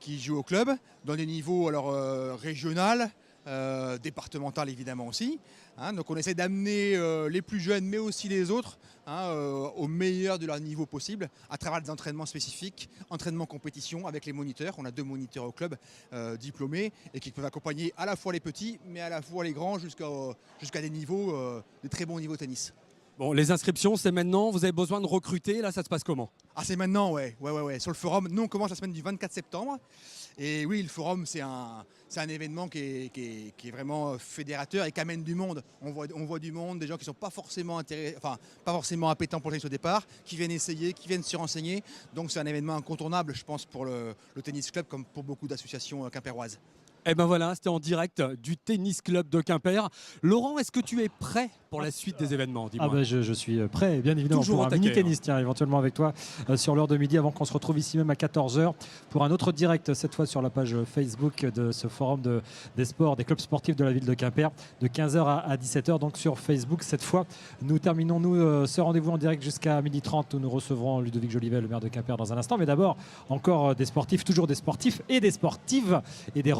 qui jouent au club, dans des niveaux régional, départemental évidemment aussi. Donc on essaie d'amener les plus jeunes, mais aussi les autres, au meilleur de leur niveau possible, à travers des entraînements spécifiques, entraînements compétition avec les moniteurs. On a 2 moniteurs au club diplômés et qui peuvent accompagner à la fois les petits, mais à la fois les grands jusqu'à des niveaux, des très bons niveaux tennis. Bon, les inscriptions, c'est maintenant. Vous avez besoin de recruter. Là, ça se passe comment? Ah, c'est maintenant, ouais. Sur le forum, nous, on commence la semaine du 24 septembre. Et oui, le forum, c'est un événement qui est vraiment fédérateur et qui amène du monde. On voit du monde, des gens qui ne sont pas forcément appétents pour le tennis au départ, qui viennent essayer, qui viennent se renseigner. Donc, c'est un événement incontournable, je pense, pour le tennis club, comme pour beaucoup d'associations quimpéroises. Et ben voilà, c'était en direct du tennis club de Quimper. Laurent, est-ce que tu es prêt pour la suite des événements? Dis-moi. Je suis prêt, bien évidemment, toujours pour un taquet, mini-tennis, tiens, éventuellement avec toi sur l'heure de midi, avant qu'on se retrouve ici même à 14h pour un autre direct, cette fois sur la page Facebook de ce forum des sports, des clubs sportifs de la ville de Quimper, de 15h à 17h, donc sur Facebook. Cette fois, nous terminons ce rendez-vous en direct jusqu'à 12h30 où nous recevrons Ludovic Jolivet, le maire de Quimper, dans un instant. Mais d'abord, encore des sportifs, toujours des sportifs et des sportives et des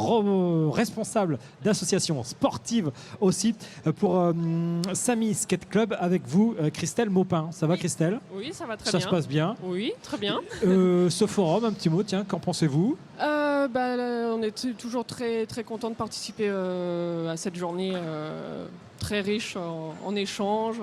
responsable d'associations sportives aussi pour Samy Skate Club avec vous, Christelle Maupin. Ça va, Christelle? Oui, ça va très bien. Ça se passe bien? Oui, très bien. Ce forum, un petit mot, tiens, qu'en pensez-vous? On est toujours très, très content de participer à cette journée très riche en échanges,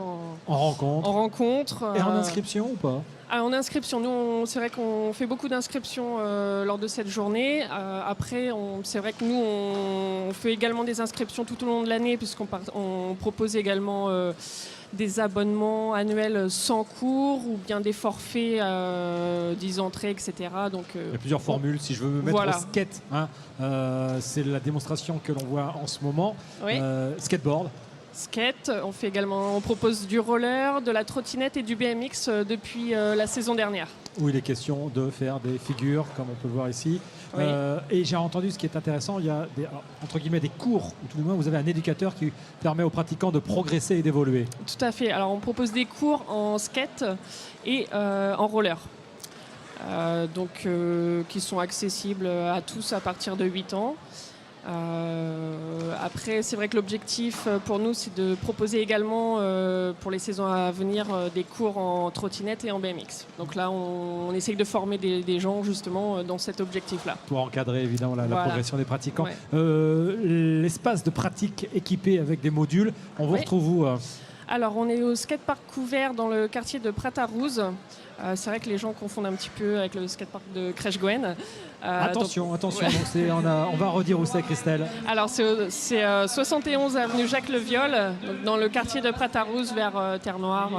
en rencontres. Et en inscription ou pas? En inscription, nous, c'est vrai qu'on fait beaucoup d'inscriptions lors de cette journée. Après, c'est vrai que nous, on fait également des inscriptions tout au long de l'année, puisqu'on propose également des abonnements annuels sans cours ou bien des forfaits 10 entrées, etc. Donc, il y a plusieurs formules. Si je veux me mettre au skate, c'est la démonstration que l'on voit en ce moment. Oui. Skateboard. Skate, on propose du roller, de la trottinette et du BMX depuis la saison dernière. Où il est question de faire des figures, comme on peut le voir ici. Oui. Et j'ai entendu ce qui est intéressant, il y a entre guillemets des cours, ou tout du moins vous avez un éducateur qui permet aux pratiquants de progresser et d'évoluer. Tout à fait. Alors on propose des cours en skate et en roller. Qui sont accessibles à tous à partir de 8 ans. Après, c'est vrai que l'objectif pour nous, c'est de proposer également pour les saisons à venir des cours en trottinette et en BMX. Donc là, on essaye de former des gens justement dans cet objectif-là. Pour encadrer évidemment la progression des pratiquants. Ouais. L'espace de pratique équipé avec des modules, on vous retrouve où? Alors, on est au skatepark couvert dans le quartier de Prat-à-Rouze. C'est vrai que les gens confondent un petit peu avec le skatepark de Crèche-Gwen. Attention. Ouais. Donc on va redire où c'est, Christelle. Alors c'est 71 avenue Jacques Le Viol, dans le quartier de Prat-à-Rouze vers Terre-Noire.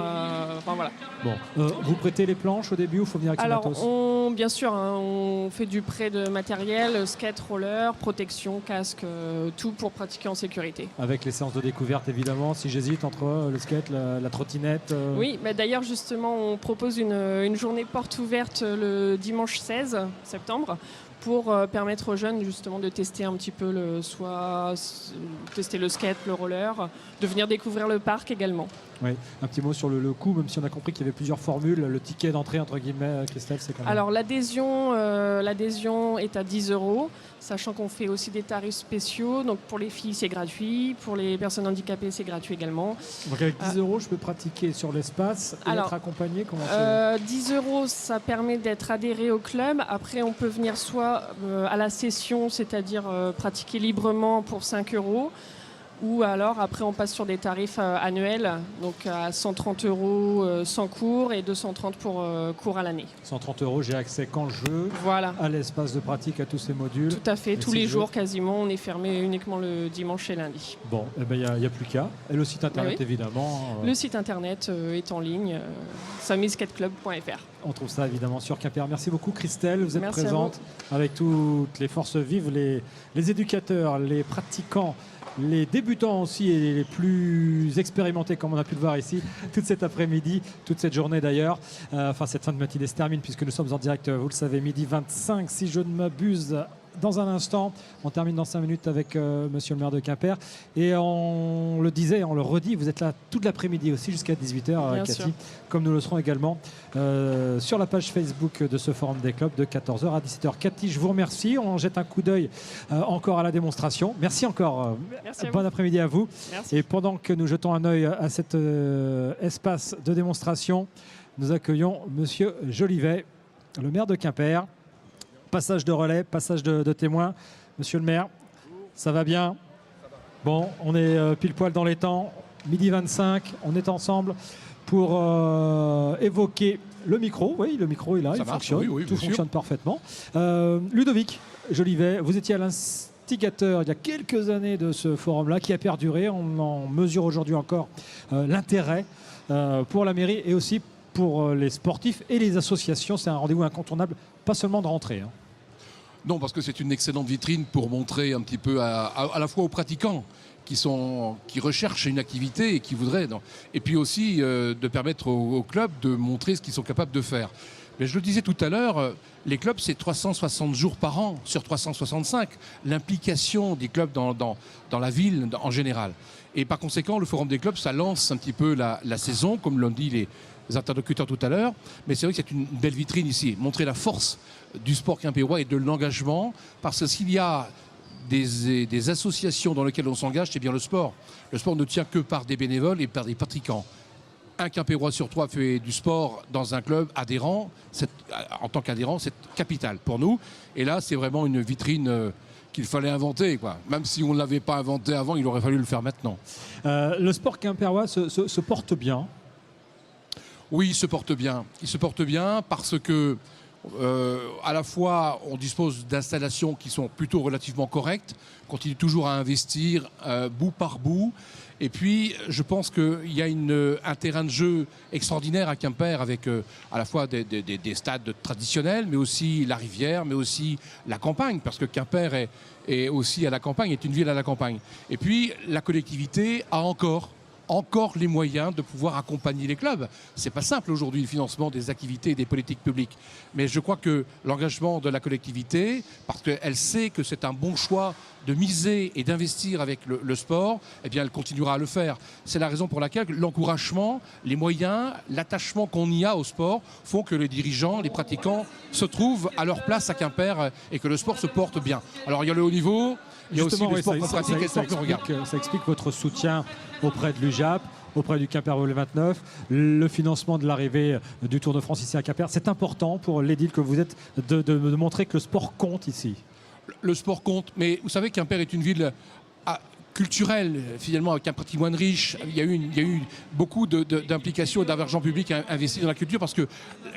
Voilà. Bon, vous prêtez les planches au début ou faut venir avec Alors, son matos? bien sûr, on fait du prêt de matériel, skate, roller, protection, casque, tout pour pratiquer en sécurité. Avec les séances de découverte évidemment, si j'hésite entre le skate, la trottinette. Oui, d'ailleurs justement on propose une journée porte ouverte le dimanche 16 septembre pour permettre aux jeunes justement de tester un petit peu tester le skate, le roller, de venir découvrir le parc également. Oui, un petit mot sur le coût, même si on a compris qu'il y avait plusieurs formules. Le ticket d'entrée, entre guillemets, Christelle, c'est combien? Alors l'adhésion est à 10 €, sachant qu'on fait aussi des tarifs spéciaux. Donc pour les filles, c'est gratuit. Pour les personnes handicapées, c'est gratuit également. Donc avec 10 €, je peux pratiquer sur l'espace et être accompagné? 10 €, ça permet d'être adhéré au club. Après, on peut venir soit à la session, c'est-à-dire pratiquer librement pour 5 €. Ou alors après on passe sur des tarifs annuels, donc à 130 € sans cours et 230 pour cours à l'année. 130 €, j'ai accès quand je veux, voilà, à l'espace de pratique, à tous ces modules. Tout à fait, tous les jours quasiment, on est fermé uniquement le dimanche et lundi. Bon, il n'y a plus qu'à. Et le site internet évidemment. Le site internet est en ligne, samisskateclub.fr. On trouve ça évidemment sur Quimper. Merci beaucoup Christelle, vous êtes Merci présente avec toutes les forces vives, les éducateurs, les pratiquants, les débutants aussi et les plus expérimentés comme on a pu le voir ici toute cet après-midi, toute cette journée d'ailleurs. Enfin cette fin de matinée se termine puisque nous sommes en direct, vous le savez, midi 25 si je ne m'abuse. Dans un instant, on termine dans 5 minutes avec monsieur le maire de Quimper. Et on le disait, on le redit, vous êtes là toute l'après-midi aussi jusqu'à 18h, Cathy, sûr. comme nous le serons également sur la page Facebook de ce Forum des clubs de 14h à 17h. Cathy, je vous remercie. On jette un coup d'œil encore à la démonstration. Merci encore. Merci bon après-midi à vous. Merci. Et pendant que nous jetons un œil à cet espace de démonstration, nous accueillons monsieur Jolivet, le maire de Quimper. Passage de relais, passage de témoin. Monsieur le maire, ça va bien? Bon, on est pile poil dans les temps. Midi 25, on est ensemble pour évoquer le micro. Oui, le micro est là, il fonctionne. Oui, tout fonctionne parfaitement. Ludovic Jolivet, vous étiez à l'instigateur il y a quelques années de ce forum-là qui a perduré. On en mesure aujourd'hui encore l'intérêt pour la mairie et aussi pour les sportifs et les associations. C'est un rendez-vous incontournable, pas seulement de rentrée. Non, parce que c'est une excellente vitrine pour montrer un petit peu à la fois aux pratiquants qui recherchent une activité et qui voudraient. Et puis aussi de permettre aux clubs de montrer ce qu'ils sont capables de faire. Mais je le disais tout à l'heure, les clubs, c'est 360 jours par an sur 365. L'implication des clubs dans la ville en général. Et par conséquent, le Forum des clubs, ça lance un petit peu la saison, comme l'ont dit les interlocuteurs tout à l'heure. Mais c'est vrai que c'est une belle vitrine ici. Montrer la force du sport quimpérois et de l'engagement. Parce que s'il y a des associations dans lesquelles on s'engage, c'est bien le sport. Le sport ne tient que par des bénévoles et par des pratiquants. Un Quimpérois sur 3 fait du sport dans un club adhérent. En tant qu'adhérent, c'est capital pour nous. Et là, c'est vraiment une vitrine qu'il fallait inventer, quoi. Même si on ne l'avait pas inventé avant, il aurait fallu le faire maintenant. Le sport quimpérois se porte bien. Oui, il se porte bien. Il se porte bien parce que à la fois, on dispose d'installations qui sont plutôt relativement correctes, continue toujours à investir bout par bout. Et puis, je pense qu'il y a un terrain de jeu extraordinaire à Quimper avec à la fois des stades traditionnels, mais aussi la rivière, mais aussi la campagne, parce que Quimper est aussi à la campagne, est une ville à la campagne. Et puis, la collectivité a encore les moyens de pouvoir accompagner les clubs. C'est pas simple aujourd'hui le financement des activités et des politiques publiques. Mais je crois que l'engagement de la collectivité, parce qu'elle sait que c'est un bon choix de miser et d'investir avec le sport, eh bien elle continuera à le faire. C'est la raison pour laquelle l'encouragement, les moyens, l'attachement qu'on y a au sport font que les dirigeants, les pratiquants se trouvent à leur place à Quimper et que le sport se porte bien. Alors il y a le haut niveau, il y a aussi le sport qu'on pratique et le sport qu'on regarde. Ça explique votre soutien auprès de l'UJAP, auprès du Quimper Volley 29, le financement de l'arrivée du Tour de France ici à Quimper. C'est important pour l'édile que vous êtes de montrer que le sport compte ici. Le sport compte, mais vous savez, Quimper est une ville culturelle, finalement, avec un patrimoine riche. Il y a eu beaucoup d'implications et d'argent public investi dans la culture parce que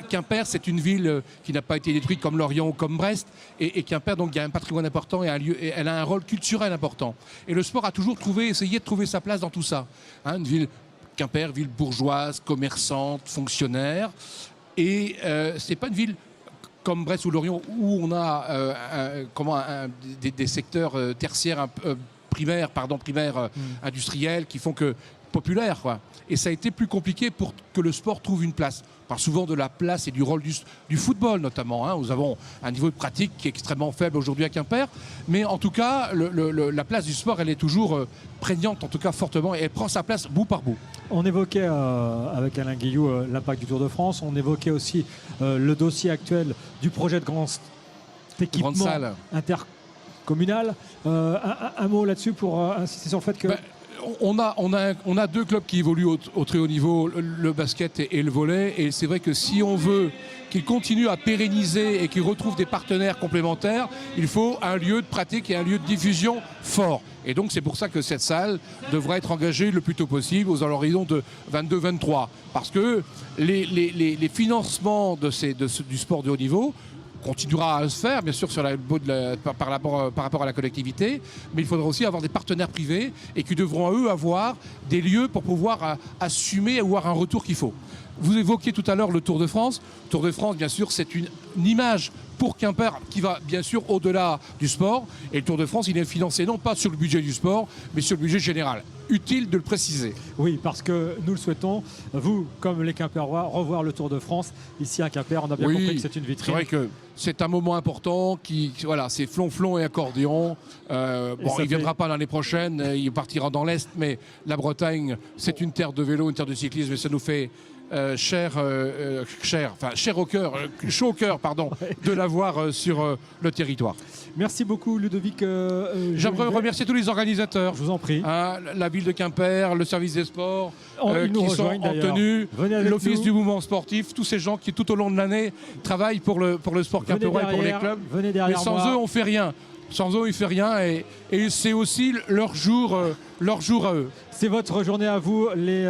Quimper, c'est une ville qui n'a pas été détruite comme Lorient ou comme Brest. Et Quimper, donc, il y a un patrimoine important et elle a un rôle culturel important. Et le sport a toujours essayé de trouver sa place dans tout ça. Une ville, Quimper, ville bourgeoise, commerçante, fonctionnaire. Et c'est pas une ville comme Brest ou Lorient où on a des secteurs tertiaires primaires industriels qui font que populaire, quoi. Et ça a été plus compliqué pour que le sport trouve une place. On parle souvent de la place et du rôle du football notamment. Nous avons un niveau de pratique qui est extrêmement faible aujourd'hui à Quimper, mais en tout cas la place du sport elle est toujours prégnante, en tout cas fortement, et elle prend sa place bout par bout. On évoquait avec Alain Guillou l'impact du Tour de France, on évoquait aussi le dossier actuel du projet de grand équipement intercommunal. Un mot là-dessus pour insister sur le fait que... on a deux clubs qui évoluent au très haut niveau, le basket et le volley. Et c'est vrai que si on veut qu'ils continuent à pérenniser et qu'ils retrouvent des partenaires complémentaires, il faut un lieu de pratique et un lieu de diffusion fort. Et donc c'est pour ça que cette salle devrait être engagée le plus tôt possible, aux horizons de 22-23. Parce que les financements du sport de haut niveau continuera à se faire, bien sûr, par rapport à la collectivité, mais il faudra aussi avoir des partenaires privés et qui devront, eux, avoir des lieux pour pouvoir assumer et avoir un retour qu'il faut. Vous évoquiez tout à l'heure le Tour de France. Le Tour de France, bien sûr, c'est une image pour Quimper qui va bien sûr au-delà du sport. Et le Tour de France, il est financé non pas sur le budget du sport, mais sur le budget général. Utile de le préciser. Oui, parce que nous le souhaitons, vous, comme les Quimperois, revoir le Tour de France ici à Quimper. On a bien compris que c'est une vitrine. C'est vrai que c'est un moment important voilà, c'est flonflon et accordéon. Il ne viendra pas l'année prochaine, il partira dans l'Est, mais la Bretagne, c'est une terre de vélo, une terre de cyclisme, et ça nous fait cher au cœur, chaud au cœur, pardon, de l'avoir sur le territoire. Merci beaucoup, Ludovic. J'aimerais remercier tous les organisateurs. Je vous en prie. La ville de Quimper, le service des sports, qui sont en tenue, l'office du mouvement sportif, tous ces gens qui tout au long de l'année travaillent pour le sport quimperois et pour les clubs. Mais sans eux, on fait rien. Sans eux, il ne fait rien et c'est aussi leur jour à eux. C'est votre journée à vous, les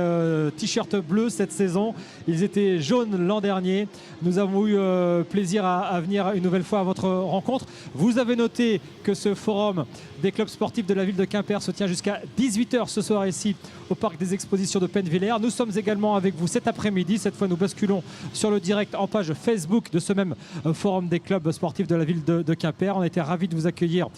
t-shirts bleus cette saison. Ils étaient jaunes l'an dernier. Nous avons eu plaisir à venir une nouvelle fois à votre rencontre. Vous avez noté que ce forum des clubs sportifs de la ville de Quimper se tient jusqu'à 18h ce soir ici au parc des expositions de Pennevillers. Nous sommes également avec vous cet après-midi. Cette fois, nous basculons sur le direct en page Facebook de ce même forum des clubs sportifs de la ville de Quimper. On a été ravis de vous accueillir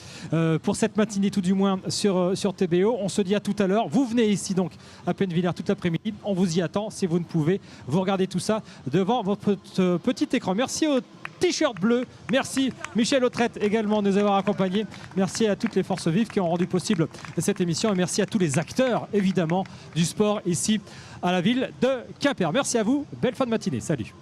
pour cette matinée, tout du moins sur TBO. On se dit à tout à l'heure. Vous venez ici donc à Pennevillers tout l'après-midi. On vous y attend. Si vous ne pouvez, vous regardez tout ça devant votre petit écran. Merci au t-shirt bleu. Merci Michel Autrette également de nous avoir accompagnés. Merci à toutes les forces vives qui ont rendu possible cette émission et merci à tous les acteurs évidemment du sport ici à la ville de Quimper. Merci à vous. Belle fin de matinée. Salut.